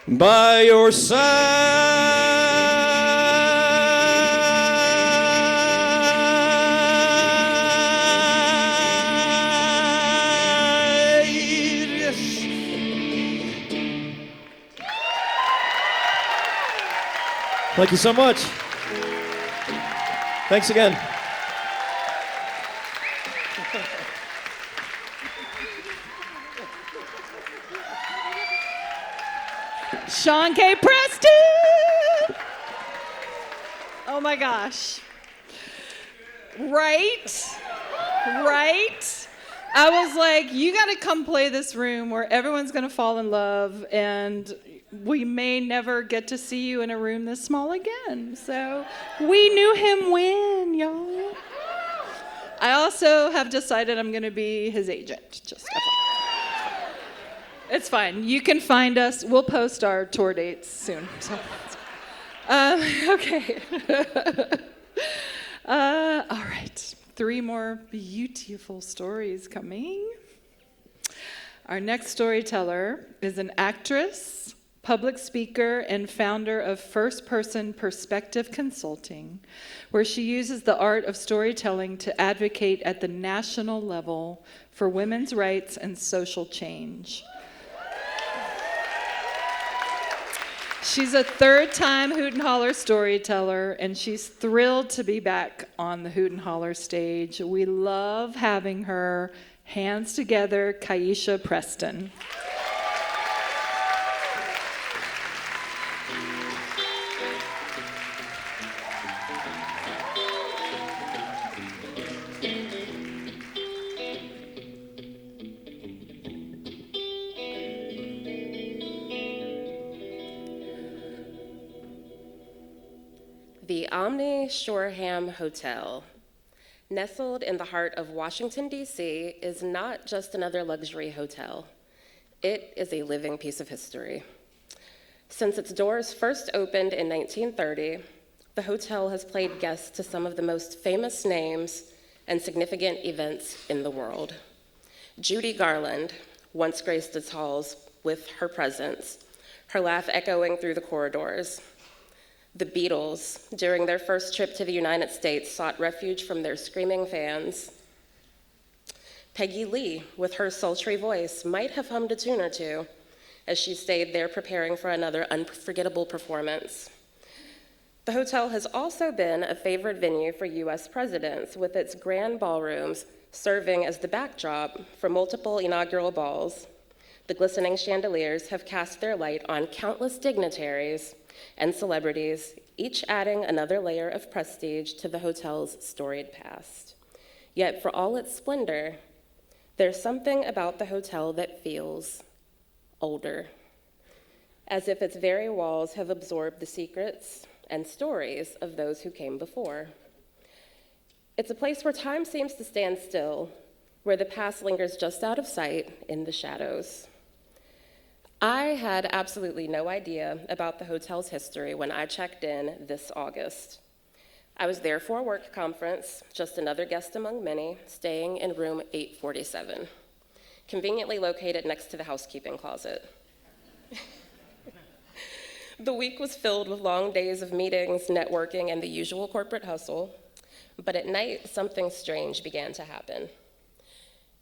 by your side. Thank you so much. Thanks again. Sean K. Preston! Oh my gosh. Right? I was like, you gotta come play this room where everyone's gonna fall in love, and we may never get to see you in a room this small again. So we knew him when, y'all. I also have decided I'm gonna be his agent. Just it's fine. You can find us. We'll post our tour dates soon. So, okay. All right. 3 more beautiful stories coming. Our next storyteller is an actress, public speaker, and founder of First Person Perspective Consulting, where she uses the art of storytelling to advocate at the national level for women's rights and social change. She's a 3rd-time Hoot and Holler storyteller, and she's thrilled to be back on the Hoot and Holler stage. We love having her. Hands together, Kaisha Preston. The Omni Shoreham Hotel, nestled in the heart of Washington, D.C., is not just another luxury hotel. It is a living piece of history. Since its doors first opened in 1930, the hotel has played guests to some of the most famous names and significant events in the world. Judy Garland once graced its halls with her presence, her laugh echoing through the corridors. The Beatles, during their first trip to the United States, sought refuge from their screaming fans. Peggy Lee, with her sultry voice, might have hummed a tune or two as she stayed there preparing for another unforgettable performance. The hotel has also been a favorite venue for U.S. presidents, with its grand ballrooms serving as the backdrop for multiple inaugural balls. The glistening chandeliers have cast their light on countless dignitaries and celebrities, each adding another layer of prestige to the hotel's storied past. Yet for all its splendor, there's something about the hotel that feels older, as if its very walls have absorbed the secrets and stories of those who came before. It's a place where time seems to stand still, where the past lingers just out of sight in the shadows. I had absolutely no idea about the hotel's history when I checked in this August. I was there for a work conference, just another guest among many, staying in room 847, conveniently located next to the housekeeping closet. The week was filled with long days of meetings, networking, and the usual corporate hustle, but at night, something strange began to happen.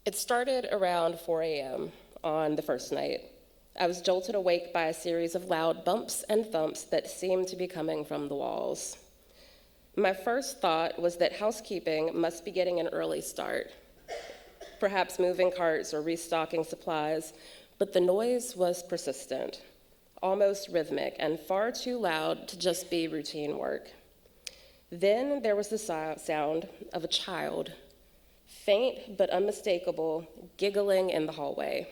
It started around 4 a.m. on the first night. I was jolted awake by a series of loud bumps and thumps that seemed to be coming from the walls. My first thought was that housekeeping must be getting an early start, perhaps moving carts or restocking supplies, but the noise was persistent, almost rhythmic, and far too loud to just be routine work. Then there was the sound of a child, faint but unmistakable, giggling in the hallway.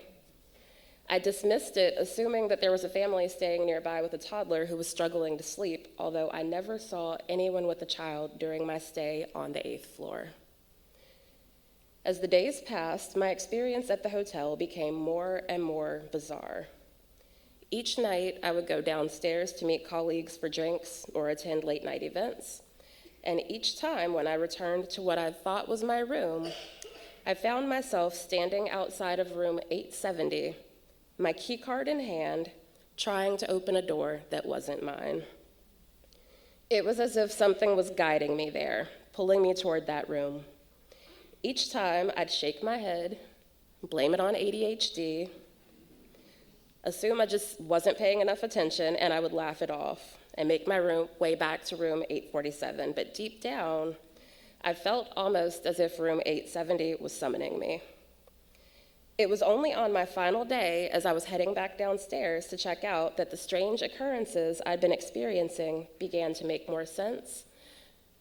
I dismissed it, assuming that there was a family staying nearby with a toddler who was struggling to sleep, although I never saw anyone with a child during my stay on the 8th floor. As the days passed, my experience at the hotel became more and more bizarre. Each night, I would go downstairs to meet colleagues for drinks or attend late-night events, and each time when I returned to what I thought was my room, I found myself standing outside of room 870, my key card in hand, trying to open a door that wasn't mine. It was as if something was guiding me there, pulling me toward that room. Each time, I'd shake my head, blame it on ADHD, assume I just wasn't paying enough attention, and I would laugh it off and make my way back to room 847. But deep down, I felt almost as if room 870 was summoning me. It was only on my final day, as I was heading back downstairs to check out, that the strange occurrences I'd been experiencing began to make more sense,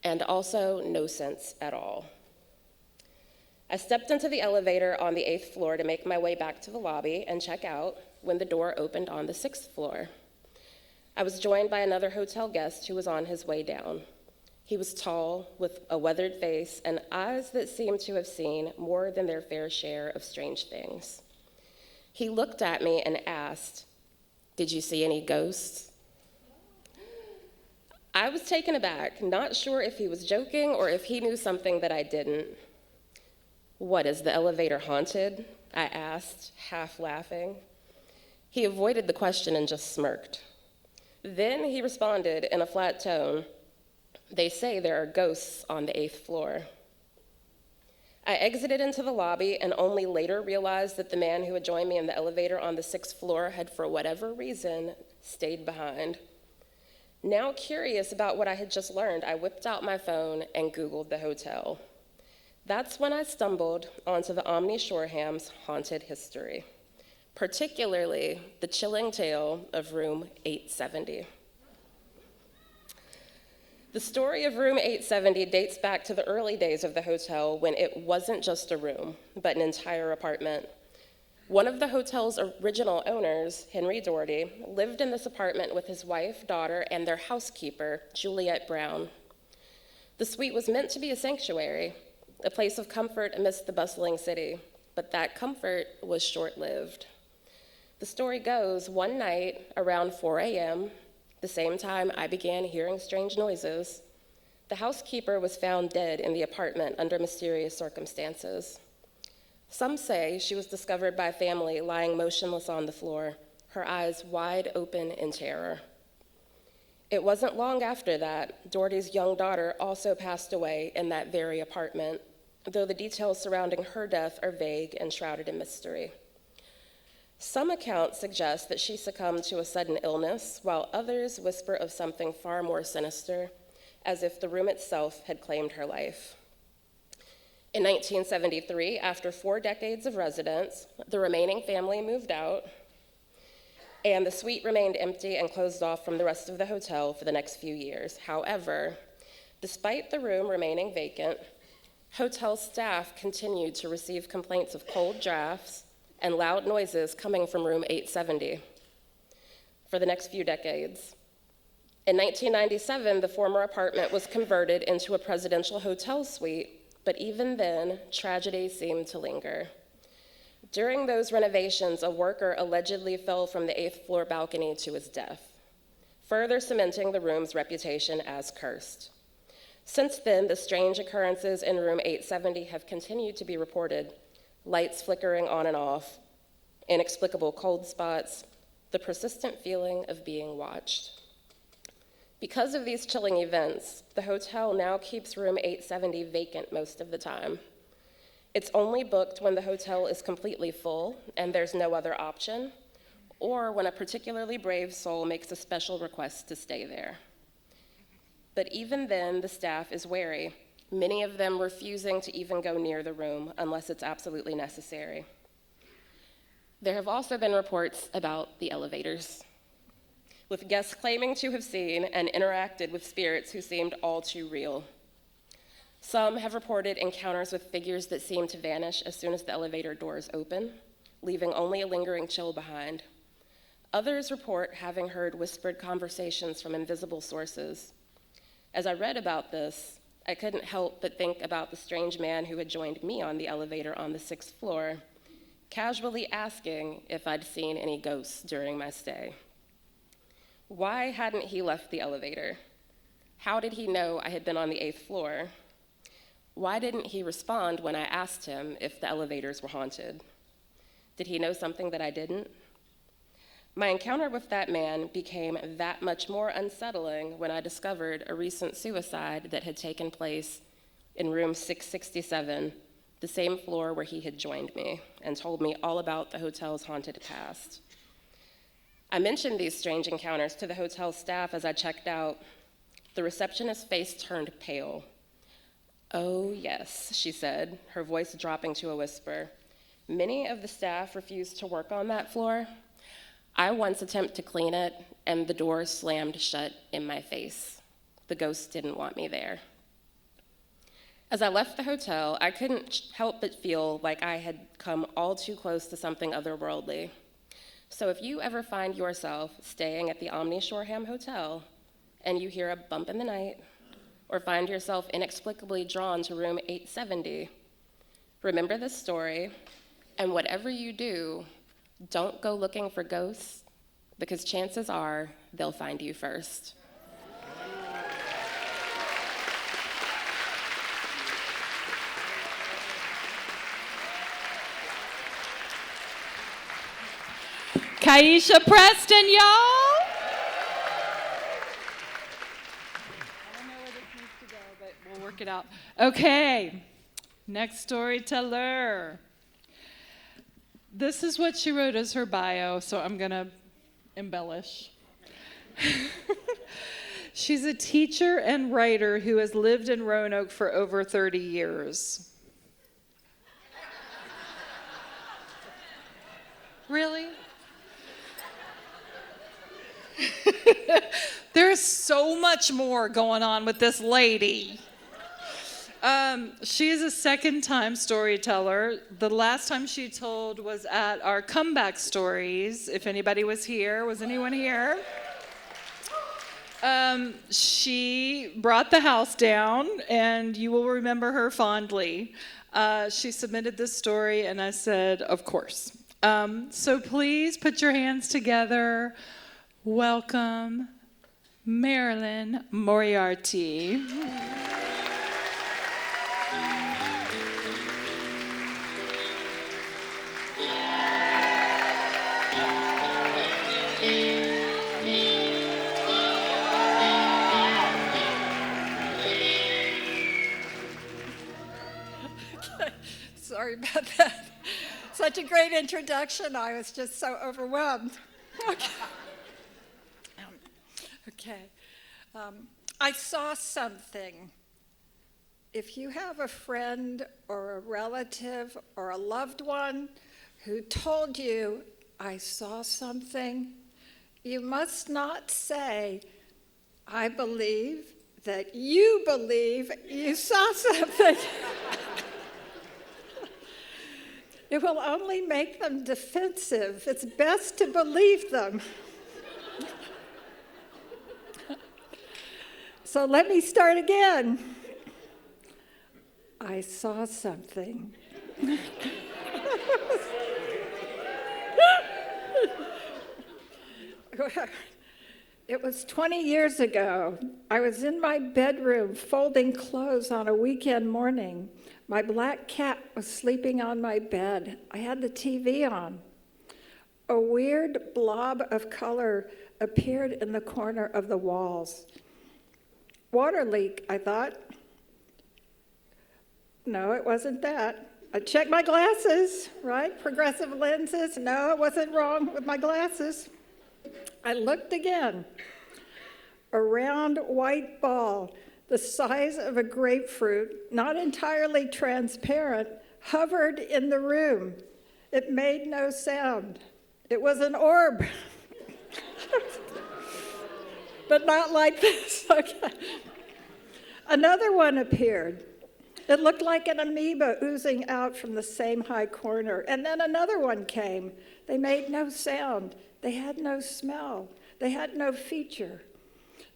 and also no sense at all. I stepped into the elevator on the 8th floor to make my way back to the lobby and check out when the door opened on the 6th floor. I was joined by another hotel guest who was on his way down. He was tall, with a weathered face and eyes that seemed to have seen more than their fair share of strange things. He looked at me and asked, "Did you see any ghosts?" I was taken aback, not sure if he was joking or if he knew something that I didn't. "What, is the elevator haunted?" I asked, half laughing. He avoided the question and just smirked. Then he responded in a flat tone, "They say there are ghosts on the 8th floor." I exited into the lobby and only later realized that the man who had joined me in the elevator on the 6th floor had, for whatever reason, stayed behind. Now curious about what I had just learned, I whipped out my phone and Googled the hotel. That's when I stumbled onto the Omni Shoreham's haunted history, particularly the chilling tale of room 870. The story of room 870 dates back to the early days of the hotel when it wasn't just a room, but an entire apartment. One of the hotel's original owners, Henry Doherty, lived in this apartment with his wife, daughter, and their housekeeper, Juliet Brown. The suite was meant to be a sanctuary, a place of comfort amidst the bustling city, but that comfort was short-lived. The story goes, one night around 4 a.m., the same time I began hearing strange noises, the housekeeper was found dead in the apartment under mysterious circumstances. Some say she was discovered by family lying motionless on the floor, her eyes wide open in terror. It wasn't long after that, Doherty's young daughter also passed away in that very apartment, though the details surrounding her death are vague and shrouded in mystery. Some accounts suggest that she succumbed to a sudden illness, while others whisper of something far more sinister, as if the room itself had claimed her life. In 1973, after 4 decades of residence, the remaining family moved out, and the suite remained empty and closed off from the rest of the hotel for the next few years. However, despite the room remaining vacant, hotel staff continued to receive complaints of cold drafts and loud noises coming from room 870 for the next few decades. In 1997, the former apartment was converted into a presidential hotel suite, but even then, tragedy seemed to linger. During those renovations, a worker allegedly fell from the 8th floor balcony to his death, further cementing the room's reputation as cursed. Since then, the strange occurrences in room 870 have continued to be reported: lights flickering on and off, inexplicable cold spots, the persistent feeling of being watched. Because of these chilling events, the hotel now keeps room 870 vacant most of the time. It's only booked when the hotel is completely full and there's no other option, or when a particularly brave soul makes a special request to stay there. But even then, the staff is wary, many of them refusing to even go near the room unless it's absolutely necessary. There have also been reports about the elevators, with guests claiming to have seen and interacted with spirits who seemed all too real. Some have reported encounters with figures that seem to vanish as soon as the elevator doors open, leaving only a lingering chill behind. Others report having heard whispered conversations from invisible sources. As I read about this, I couldn't help but think about the strange man who had joined me on the elevator on the 6th floor, casually asking if I'd seen any ghosts during my stay. Why hadn't he left the elevator? How did he know I had been on the 8th floor? Why didn't he respond when I asked him if the elevators were haunted? Did he know something that I didn't? My encounter with that man became that much more unsettling when I discovered a recent suicide that had taken place in room 667, the same floor where he had joined me, and told me all about the hotel's haunted past. I mentioned these strange encounters to the hotel staff as I checked out. The receptionist's face turned pale. "Oh, yes," she said, her voice dropping to a whisper. "Many of the staff refused to work on that floor. I once attempted to clean it, and the door slammed shut in my face. The ghosts didn't want me there." As I left the hotel, I couldn't help but feel like I had come all too close to something otherworldly. So if you ever find yourself staying at the Omni Shoreham Hotel and you hear a bump in the night, or find yourself inexplicably drawn to room 870, remember this story, and whatever you do, don't go looking for ghosts, because chances are they'll find you first. Kaisha Preston, y'all. I don't know where this needs to go, but we'll work it out. Okay, next storyteller. This is what she wrote as her bio, so I'm going to embellish. She's a teacher and writer who has lived in Roanoke for over 30 years. Really? There's so much more going on with this lady. She is a second-time storyteller. The last time she told was at our comeback stories. If anybody was here, was anyone here? She brought the house down, and you will remember her fondly. She submitted this story, and I said, of course. So please put your hands together. Welcome, Marilyn Moriarty. Sorry about that. Such a great introduction. I was just so overwhelmed. Okay. I saw something. If you have a friend or a relative or a loved one who told you, "I saw something," you must not say, "I believe that you believe you saw something." It will only make them defensive. It's best to believe them. So let me start again. I saw something. It was 20 years ago. I was in my bedroom folding clothes on a weekend morning. My black cat was sleeping on my bed. I had the TV on. A weird blob of color appeared in the corner of the walls. Water leak, I thought. No, it wasn't that. I checked my glasses, right? Progressive lenses. No, it wasn't wrong with my glasses. I looked again. A round white ball, the size of a grapefruit, not entirely transparent, hovered in the room. It made no sound. It was an orb. But not like this. Okay. Another one appeared. It looked like an amoeba oozing out from the same high corner. And then another one came. They made no sound. They had no smell. They had no feature.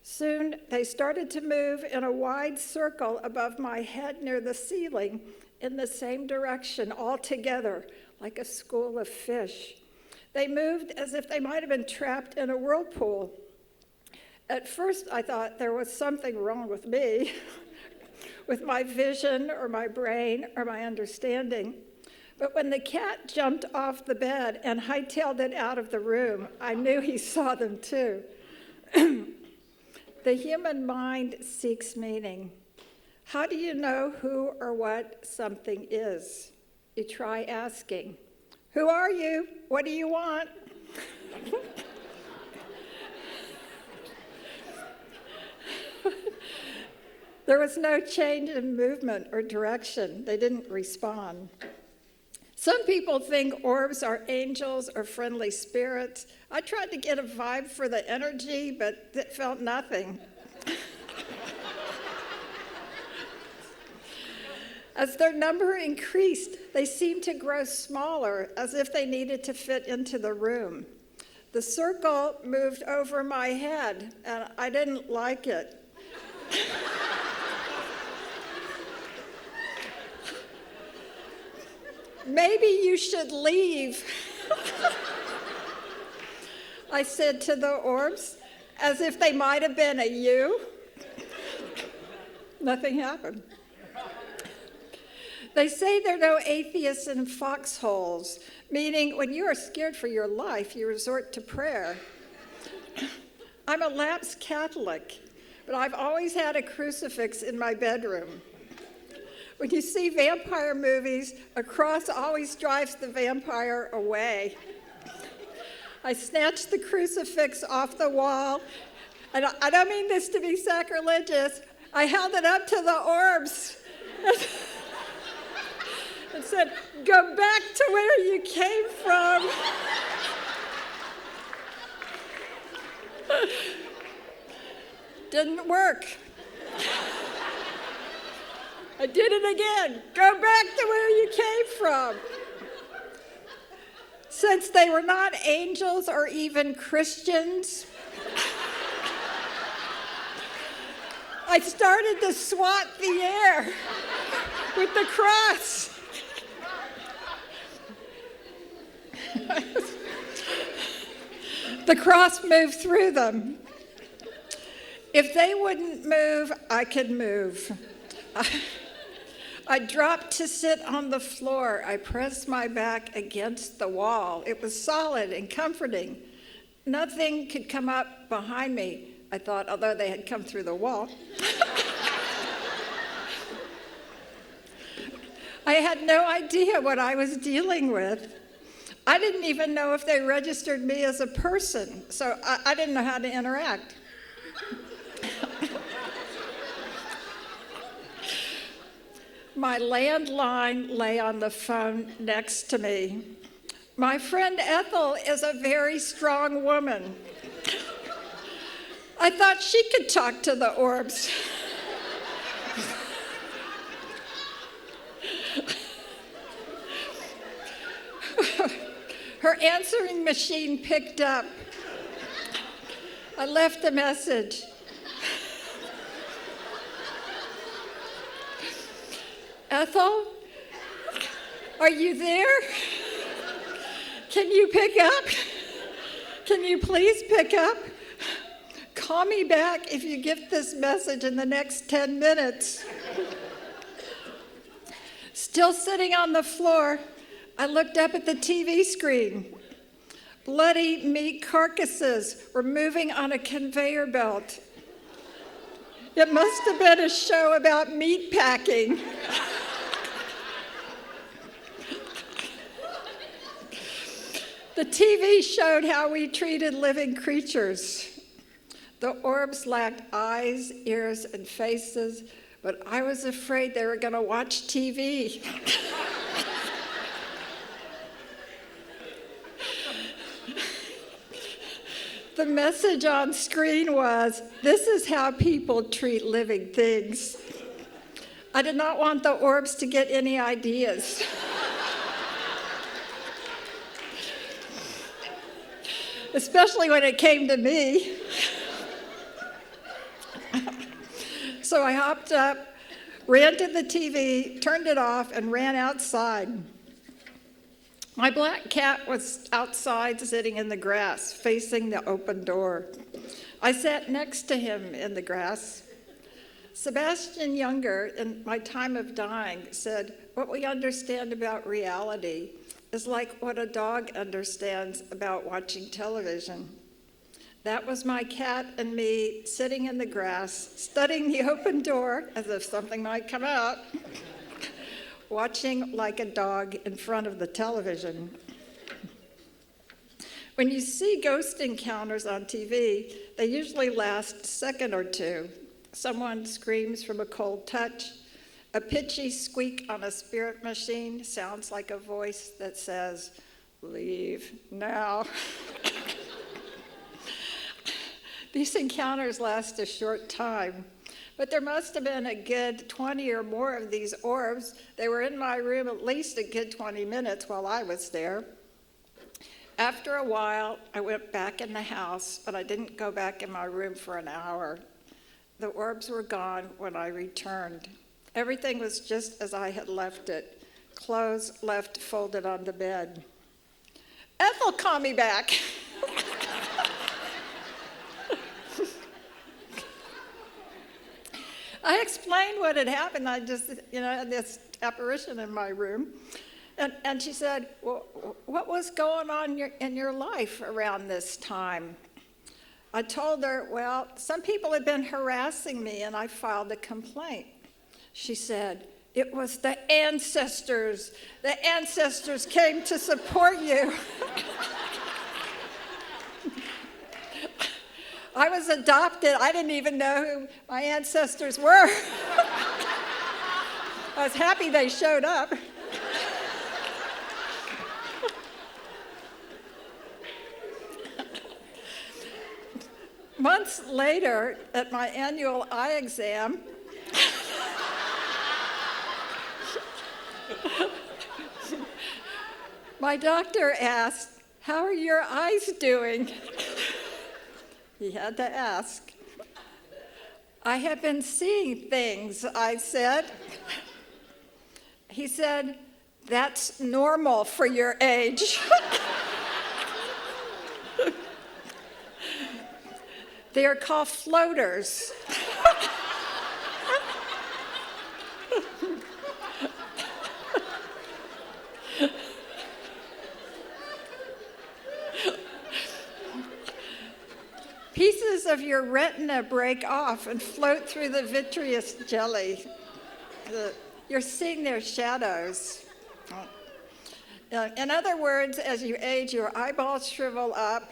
Soon, they started to move in a wide circle above my head near the ceiling in the same direction all together, like a school of fish. They moved as if they might have been trapped in a whirlpool. At first, I thought there was something wrong with me, with my vision or my brain or my understanding. But when the cat jumped off the bed and hightailed it out of the room, I knew he saw them too. The human mind seeks meaning. How do you know who or what something is? You try asking, "Who are you? What do you want?" There was no change in movement or direction. They didn't respond. Some people think orbs are angels or friendly spirits. I tried to get a vibe for the energy, but it felt nothing. As their number increased, they seemed to grow smaller, as if they needed to fit into the room. The circle moved over my head, and I didn't like it. Maybe you should leave, I said to the orbs, as if they might have been a you. Nothing happened. They say there are no atheists in foxholes, meaning when you are scared for your life, you resort to prayer. I'm a lapsed Catholic, but I've always had a crucifix in my bedroom. When you see vampire movies, a cross always drives the vampire away. I snatched the crucifix off the wall, and I don't mean this to be sacrilegious. I held it up to the orbs and said, "Go back to where you came from." Didn't work. I did it again. Go back to where you came from. Since they were not angels or even Christians, I started to swat the air with the cross. The cross moved through them. If they wouldn't move, I could move. I dropped to sit on the floor. I pressed my back against the wall. It was solid and comforting. Nothing could come up behind me, I thought, although they had come through the wall. I had no idea what I was dealing with. I didn't even know if they registered me as a person, so I didn't know how to interact. My landline lay on the phone next to me. My friend Ethel is a very strong woman. I thought she could talk to the orbs. Her answering machine picked up. I left a message. Ethel, are you there? Can you pick up? Can you please pick up? Call me back if you get this message in the next 10 minutes. Still sitting on the floor, I looked up at the TV screen. Bloody meat carcasses were moving on a conveyor belt. It must have been a show about meat packing. The TV showed how we treated living creatures. The orbs lacked eyes, ears, and faces, but I was afraid they were going to watch TV. The message on screen was, "This is how people treat living things." I did not want the orbs to get any ideas. Especially when it came to me. So I hopped up, ran to the TV, turned it off, and ran outside. My black cat was outside sitting in the grass, facing the open door. I sat next to him in the grass. Sebastian Younger, in My Time of Dying, said, "What we understand about reality is like what a dog understands about watching television." That was my cat and me sitting in the grass, studying the open door as if something might come out, watching like a dog in front of the television. When you see ghost encounters on TV, they usually last a second or two. Someone screams from a cold touch. A pitchy squeak on a spirit machine sounds like a voice that says, "Leave now." These encounters last a short time, but there must have been a good 20 or more of these orbs. They were in my room at least a good 20 minutes while I was there. After a while, I went back in the house, but I didn't go back in my room for an hour. The orbs were gone when I returned. Everything was just as I had left it. Clothes left folded on the bed. Ethel, call me back. I explained what had happened. I just, had this apparition in my room. And she said, "Well, what was going on in your life around this time?" I told her, "Well, some people had been harassing me and I filed a complaint." She said, "It was the ancestors. The ancestors came to support you." I was adopted. I didn't even know who my ancestors were. I was happy they showed up. Months later, at my annual eye exam, my doctor asked, "How are your eyes doing?" He had to ask. "I have been seeing things," I said. He said, "That's normal for your age." They are called floaters. Pieces of your retina break off and float through the vitreous jelly. You're seeing their shadows. In other words, as you age, your eyeballs shrivel up.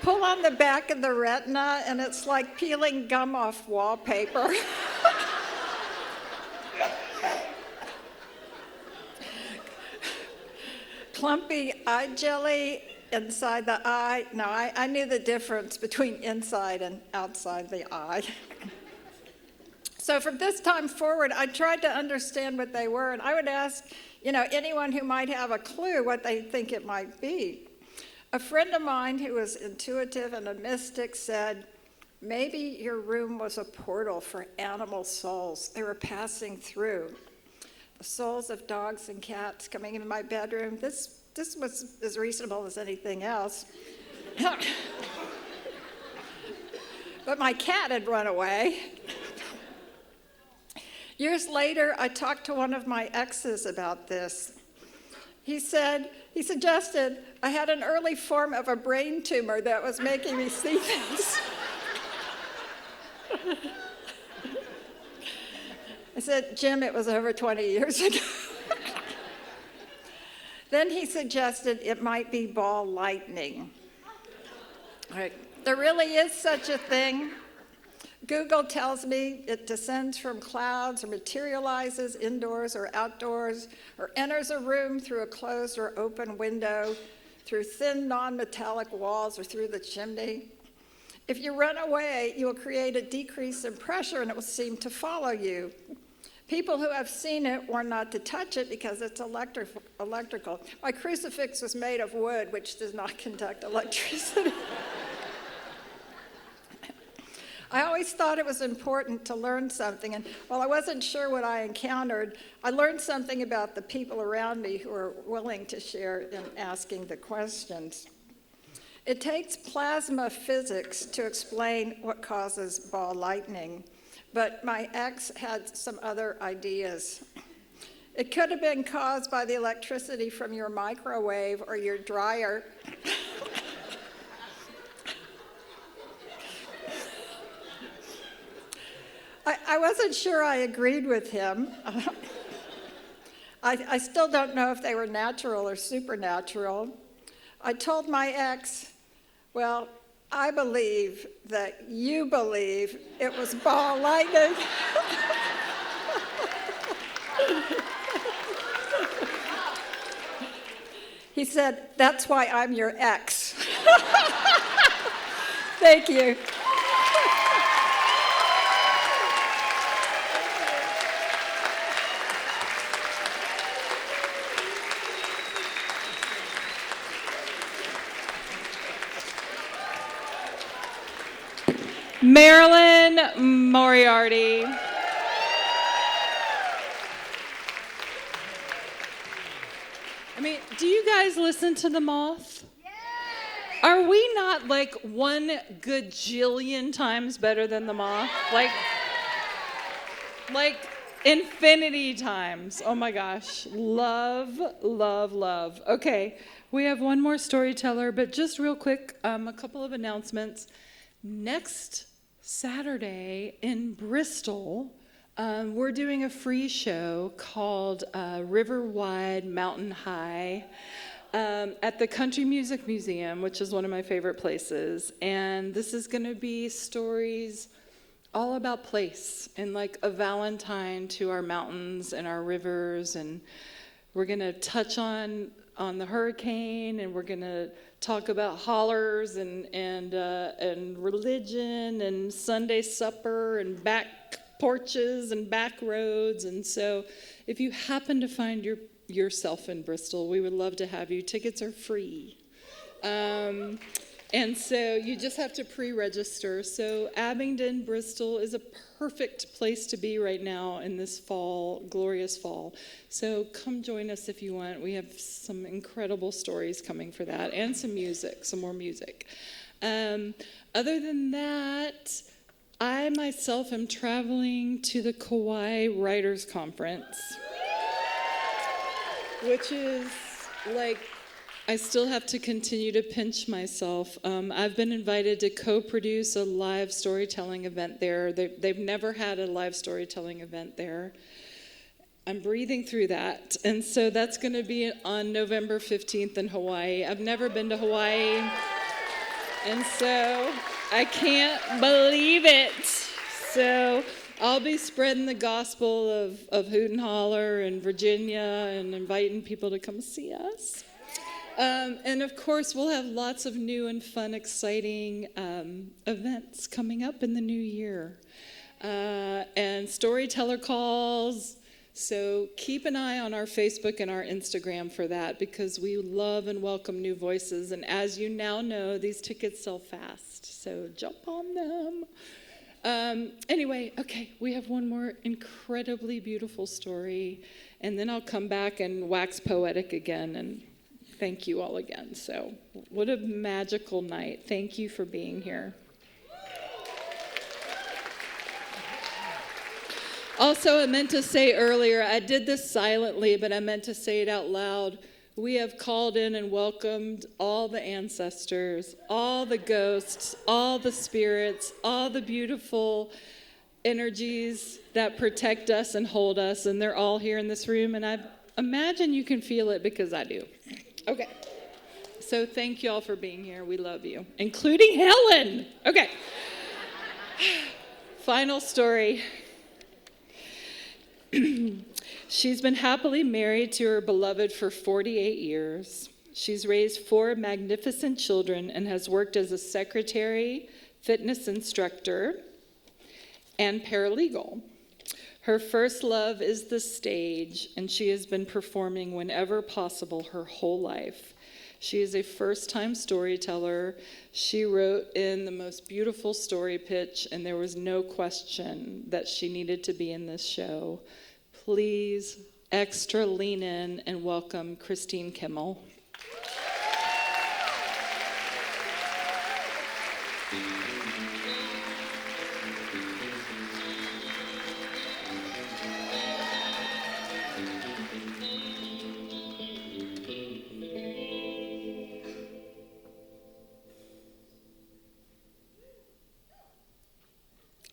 Pull on the back of the retina, and it's like peeling gum off wallpaper. Clumpy eye jelly inside the eye. No, I knew the difference between inside and outside the eye. So from this time forward, I tried to understand what they were, and I would ask, anyone who might have a clue what they think it might be. A friend of mine who was intuitive and a mystic said, "Maybe your room was a portal for animal souls. They were passing through. The souls of dogs and cats coming into my bedroom." This was as reasonable as anything else. But my cat had run away. Years later, I talked to one of my exes about this. He suggested I had an early form of a brain tumor that was making me see things. I said, "Jim, it was over 20 years ago." Then he suggested it might be ball lightning. All right. There really is such a thing. Google tells me it descends from clouds or materializes indoors or outdoors or enters a room through a closed or open window, through thin non-metallic walls or through the chimney. If you run away, you will create a decrease in pressure and it will seem to follow you. People who have seen it warn not to touch it because it's electrical. My crucifix was made of wood, which does not conduct electricity. I always thought it was important to learn something, and while I wasn't sure what I encountered, I learned something about the people around me who are willing to share in asking the questions. It takes plasma physics to explain what causes ball lightning, but my ex had some other ideas. It could have been caused by the electricity from your microwave or your dryer. I wasn't sure I agreed with him. I still don't know if they were natural or supernatural. I told my ex, "Well, I believe that you believe it was ball lightning. He said, "That's why I'm your ex." Thank you. Marilyn Moriarty. I mean, do you guys listen to The Moth? Are we not like one gajillion times better than The Moth? Like infinity times. Oh my gosh. Love, love, love. Okay, we have one more storyteller, but just real quick, a couple of announcements. Next Saturday in Bristol, we're doing a free show called River Wide Mountain High at the Country Music Museum, which is one of my favorite places. And this is going to be stories all about place and like a Valentine to our mountains and our rivers. And we're going to touch on the hurricane, and we're going to talk about hollers and religion and Sunday supper and back porches and back roads. And so if you happen to find yourself in Bristol, we would love to have you. Tickets are free. And so you just have to pre-register. So Abingdon, Bristol is a perfect place to be right now in this fall, glorious fall. So come join us if you want. We have some incredible stories coming for that, and some music, some more music. Other than that, I myself am traveling to the Kauai Writers Conference, which is like, I still have to continue to pinch myself. I've been invited to co-produce a live storytelling event there. They've never had a live storytelling event there. I'm breathing through that. And so that's going to be on November 15th in Hawaii. I've never been to Hawaii. And so I can't believe it. So I'll be spreading the gospel of Hoot and Holler in Virginia and inviting people to come see us. And of course, we'll have lots of new and fun, exciting events coming up in the new year. And storyteller calls. So keep an eye on our Facebook and our Instagram for that, because we love and welcome new voices. And as you now know, these tickets sell fast. So jump on them. Anyway, okay, we have one more incredibly beautiful story. And then I'll come back and wax poetic again and thank you all again. So what a magical night. Thank you for being here. Also, I meant to say earlier, I did this silently, but I meant to say it out loud. We have called in and welcomed all the ancestors, all the ghosts, all the spirits, all the beautiful energies that protect us and hold us, and they're all here in this room, and I imagine you can feel it because I do. Okay, so thank you all for being here. We love you, including Helen. Okay, final story. She's been happily married to her beloved for 48 years. She's raised 4 magnificent children and has worked as a secretary, fitness instructor, and paralegal. Her first love is the stage, and she has been performing whenever possible her whole life. She is a first-time storyteller. She wrote in the most beautiful story pitch, and there was no question that she needed to be in this show. Please, extra lean in and welcome Christine Kimmel.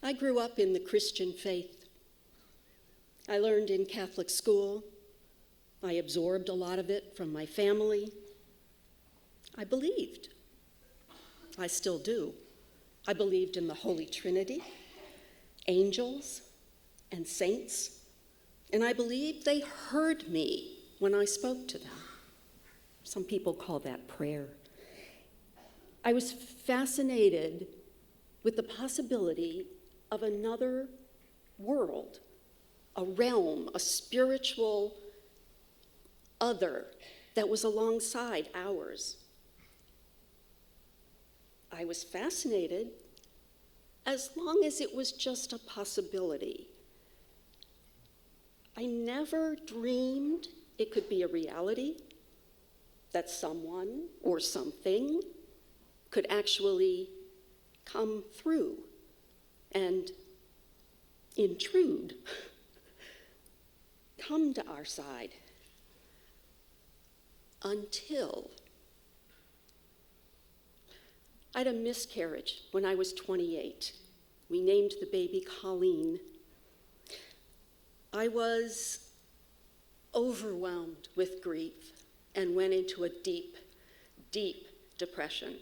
I grew up in the Christian faith. I learned in Catholic school. I absorbed a lot of it from my family. I believed. I still do. I believed in the Holy Trinity, angels, and saints, and I believed they heard me when I spoke to them. Some people call that prayer. I was fascinated with the possibility of another world, a realm, a spiritual other that was alongside ours. I was fascinated as long as it was just a possibility. I never dreamed it could be a reality, that someone or something could actually come through and intrude, come to our side, until I had a miscarriage when I was 28. We named the baby Colleen. I was overwhelmed with grief and went into a deep, deep depression.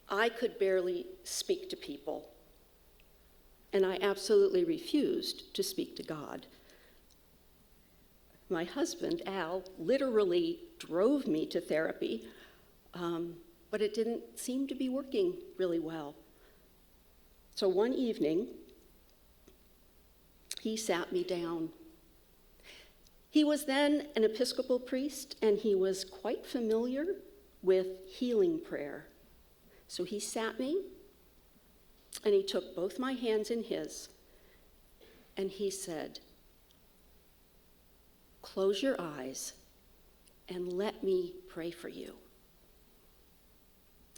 I could barely speak to people, and I absolutely refused to speak to God. My husband, Al, literally drove me to therapy, but it didn't seem to be working really well. So one evening, he sat me down. He was then an Episcopal priest, and he was quite familiar with healing prayer. So he sat me, and he took both my hands in his, and he said, "Close your eyes and let me pray for you."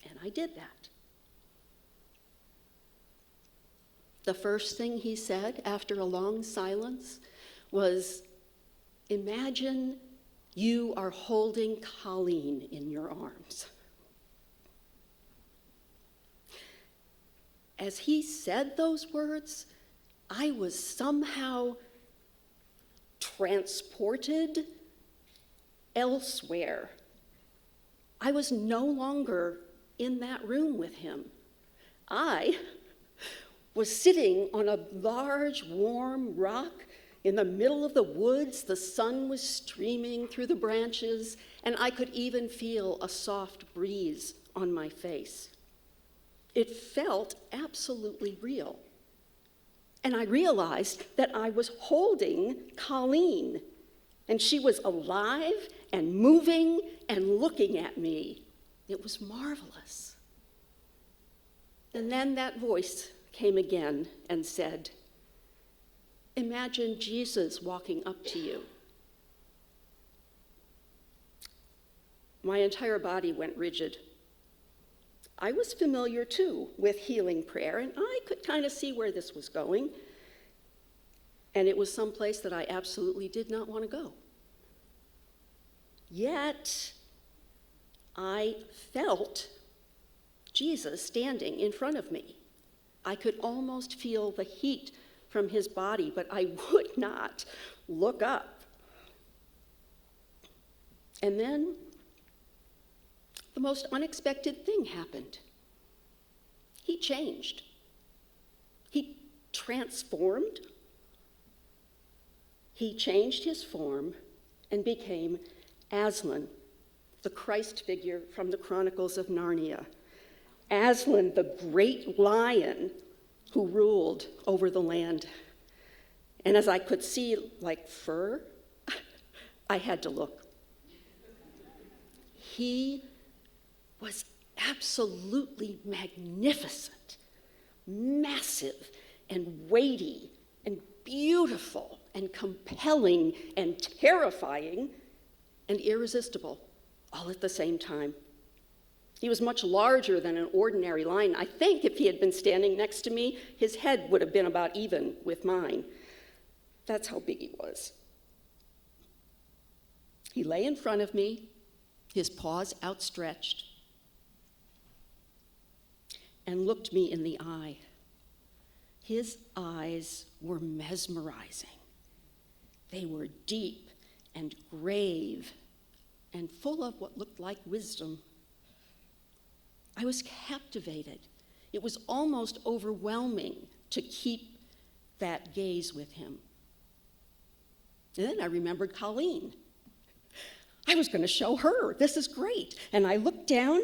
And I did that. The first thing he said after a long silence was, "Imagine you are holding Colleen in your arms." As he said those words, I was somehow transported elsewhere. I was no longer in that room with him. I was sitting on a large, warm rock in the middle of the woods. The sun was streaming through the branches, and I could even feel a soft breeze on my face. It felt absolutely real. And I realized that I was holding Colleen, and she was alive and moving and looking at me. It was marvelous. And then that voice came again and said, "Imagine Jesus walking up to you." My entire body went rigid. I was familiar, too, with healing prayer, and I could kind of see where this was going. And it was someplace that I absolutely did not want to go. Yet, I felt Jesus standing in front of me. I could almost feel the heat from his body, but I would not look up. And then the most unexpected thing happened. He changed. He transformed. He changed his form and became Aslan, the Christ figure from the Chronicles of Narnia. Aslan, the great lion who ruled over the land. And as I could see, like fur, I had to look. He was absolutely magnificent, massive and weighty and beautiful and compelling and terrifying and irresistible, all at the same time. He was much larger than an ordinary lion. I think if he had been standing next to me, his head would have been about even with mine. That's how big he was. He lay in front of me, his paws outstretched, and looked me in the eye. His eyes were mesmerizing. They were deep and grave and full of what looked like wisdom. I was captivated. It was almost overwhelming to keep that gaze with him. And then I remembered Colleen. I was going to show her. This is great. And I looked down,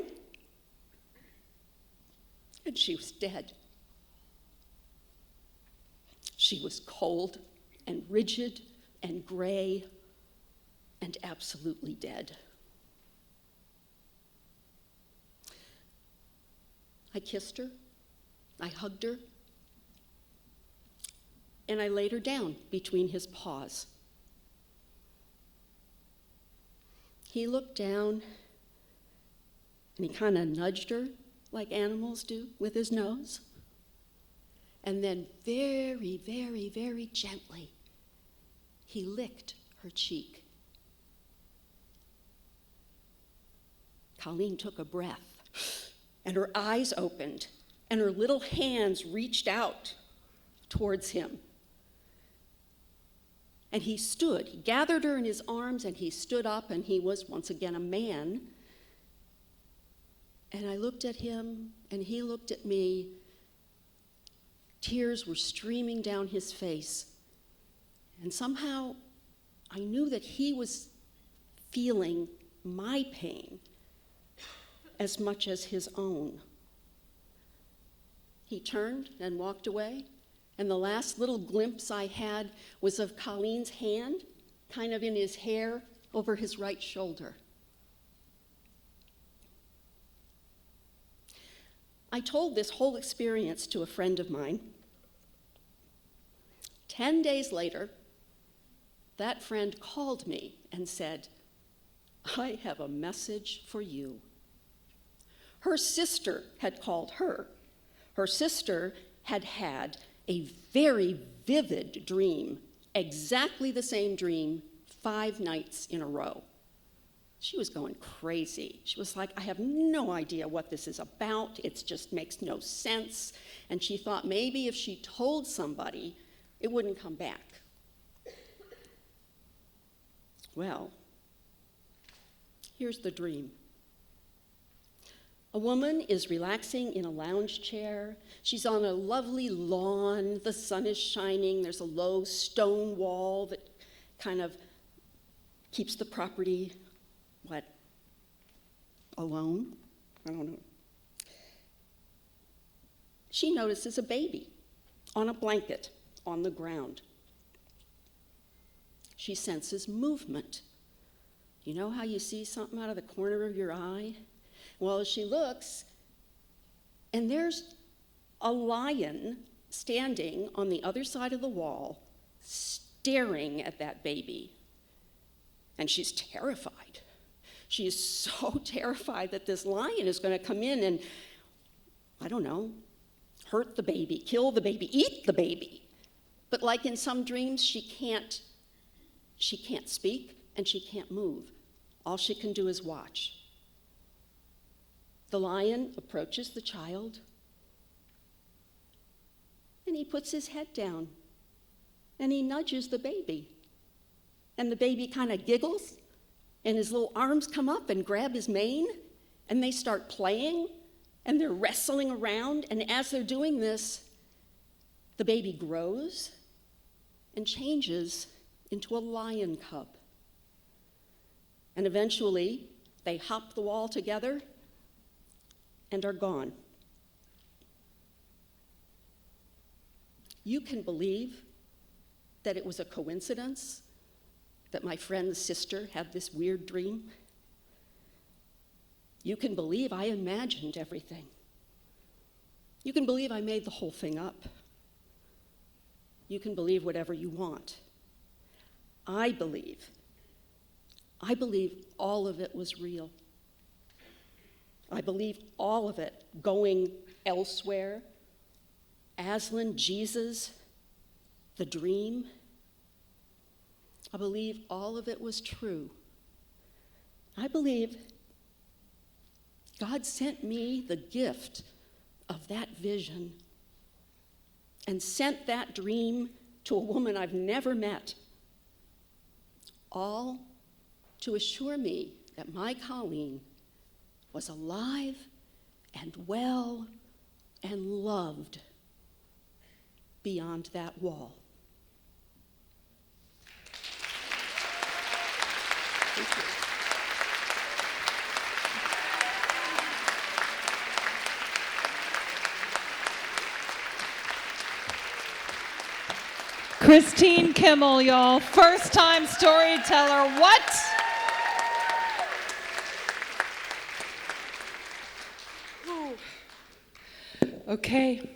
and she was dead. She was cold and rigid and gray and absolutely dead. I kissed her, I hugged her, and I laid her down between his paws. He looked down and he kind of nudged her like animals do with his nose. And then very, very, very gently, he licked her cheek. Colleen took a breath, and her eyes opened, and her little hands reached out towards him. And he stood. He gathered her in his arms, and he stood up, and he was once again a man. And I looked at him, and he looked at me. Tears were streaming down his face. And somehow I knew that he was feeling my pain as much as his own. He turned and walked away, and the last little glimpse I had was of Colleen's hand, kind of in his hair over his right shoulder. I told this whole experience to a friend of mine. 10 days later, that friend called me and said, "I have a message for you." Her sister had called her. Her sister had had a very vivid dream, exactly the same dream, 5 nights in a row. She was going crazy. She was like, I have no idea what this is about. It just makes no sense. And she thought maybe if she told somebody, it wouldn't come back. Well, here's the dream. A woman is relaxing in a lounge chair. She's on a lovely lawn. The sun is shining. There's a low stone wall that kind of keeps the property, alone? I don't know. She notices a baby on a blanket on the ground. She senses movement. You know how you see something out of the corner of your eye? Well, she looks, and there's a lion standing on the other side of the wall, staring at that baby. And she's terrified. She is so terrified that this lion is going to come in and, I don't know, hurt the baby, kill the baby, eat the baby. But like in some dreams, she can't speak and she can't move. All she can do is watch. The lion approaches the child, and he puts his head down, and he nudges the baby. And the baby kind of giggles, and his little arms come up and grab his mane, and they start playing, and they're wrestling around, and as they're doing this, the baby grows and changes into a lion cub. And eventually, they hop the wall together and are gone. You can believe that it was a coincidence that my friend's sister had this weird dream. You can believe I imagined everything. You can believe I made the whole thing up. You can believe whatever you want. I believe all of it was real. I believe all of it going elsewhere. Aslan, Jesus, the dream. I believe all of it was true. I believe God sent me the gift of that vision and sent that dream to a woman I've never met, all to assure me that my Colleen was alive and well and loved beyond that wall. Thank you. Christine Kimmel, y'all, first-time storyteller. What? Okay,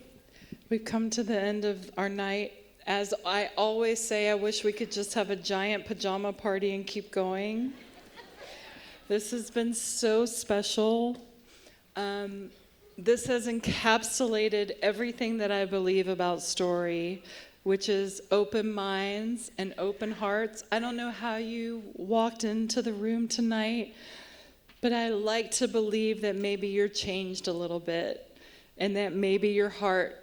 we've come to the end of our night. As I always say, I wish we could just have a giant pajama party and keep going. This has been so special. This has encapsulated everything that I believe about story, which is open minds and open hearts. I don't know how you walked into the room tonight, but I like to believe that maybe you're changed a little bit, and that maybe your heart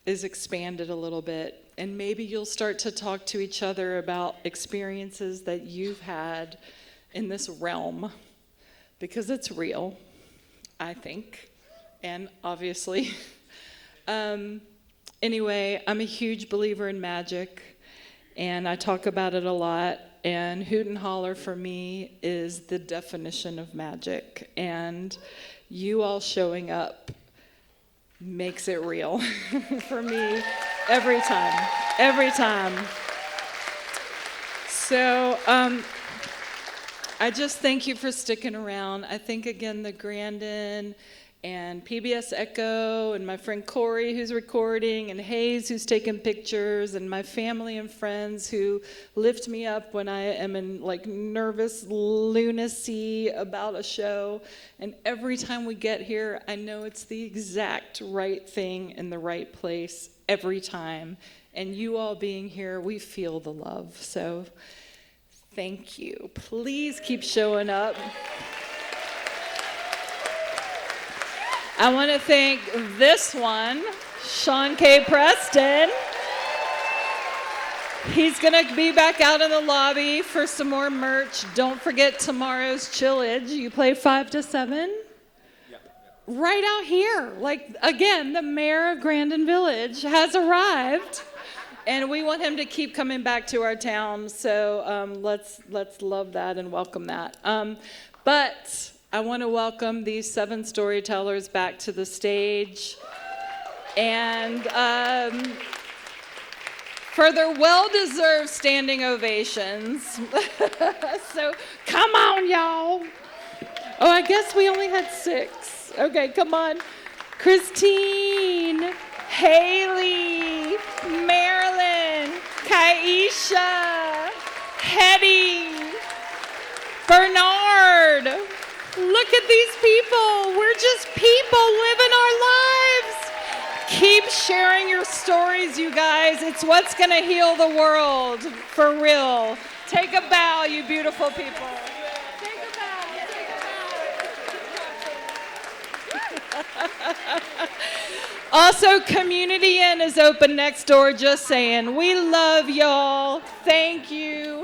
is expanded a little bit, and maybe you'll start to talk to each other about experiences that you've had in this realm, because it's real, I think, and obviously. Anyway, I'm a huge believer in magic, and I talk about it a lot, and Hoot and Holler for me is the definition of magic, and you all showing up makes it real for me every time. So I just thank you for sticking around. I think, again, the Grandin and PBS Echo and my friend Corey, who's recording, and Hayes, who's taking pictures, and my family and friends who lift me up when I am in like nervous lunacy about a show. And every time we get here, I know it's the exact right thing in the right place every time. And you all being here, we feel the love. So thank you. Please keep showing up. I want to thank this one, Sean K. Preston. He's going to be back out in the lobby for some more merch. Don't forget tomorrow's Chillage. You play 5 to 7? Yeah. Right out here. Like, again, the mayor of Grandin Village has arrived, and we want him to keep coming back to our town. So let's love that and welcome that. But I want to welcome these 7 storytellers back to the stage, and for their well-deserved standing ovations. So come on, y'all. Oh, I guess we only had 6. Okay, come on. Christine, Haley, Marilyn, Kaisha, Hetty, Bernard. Look at these people. We're just people living our lives. Keep sharing your stories, you guys. It's what's going to heal the world, for real. Take a bow, you beautiful people. Take a bow. Take a bow. Also, Community Inn is open next door, just saying. We love y'all. Thank you.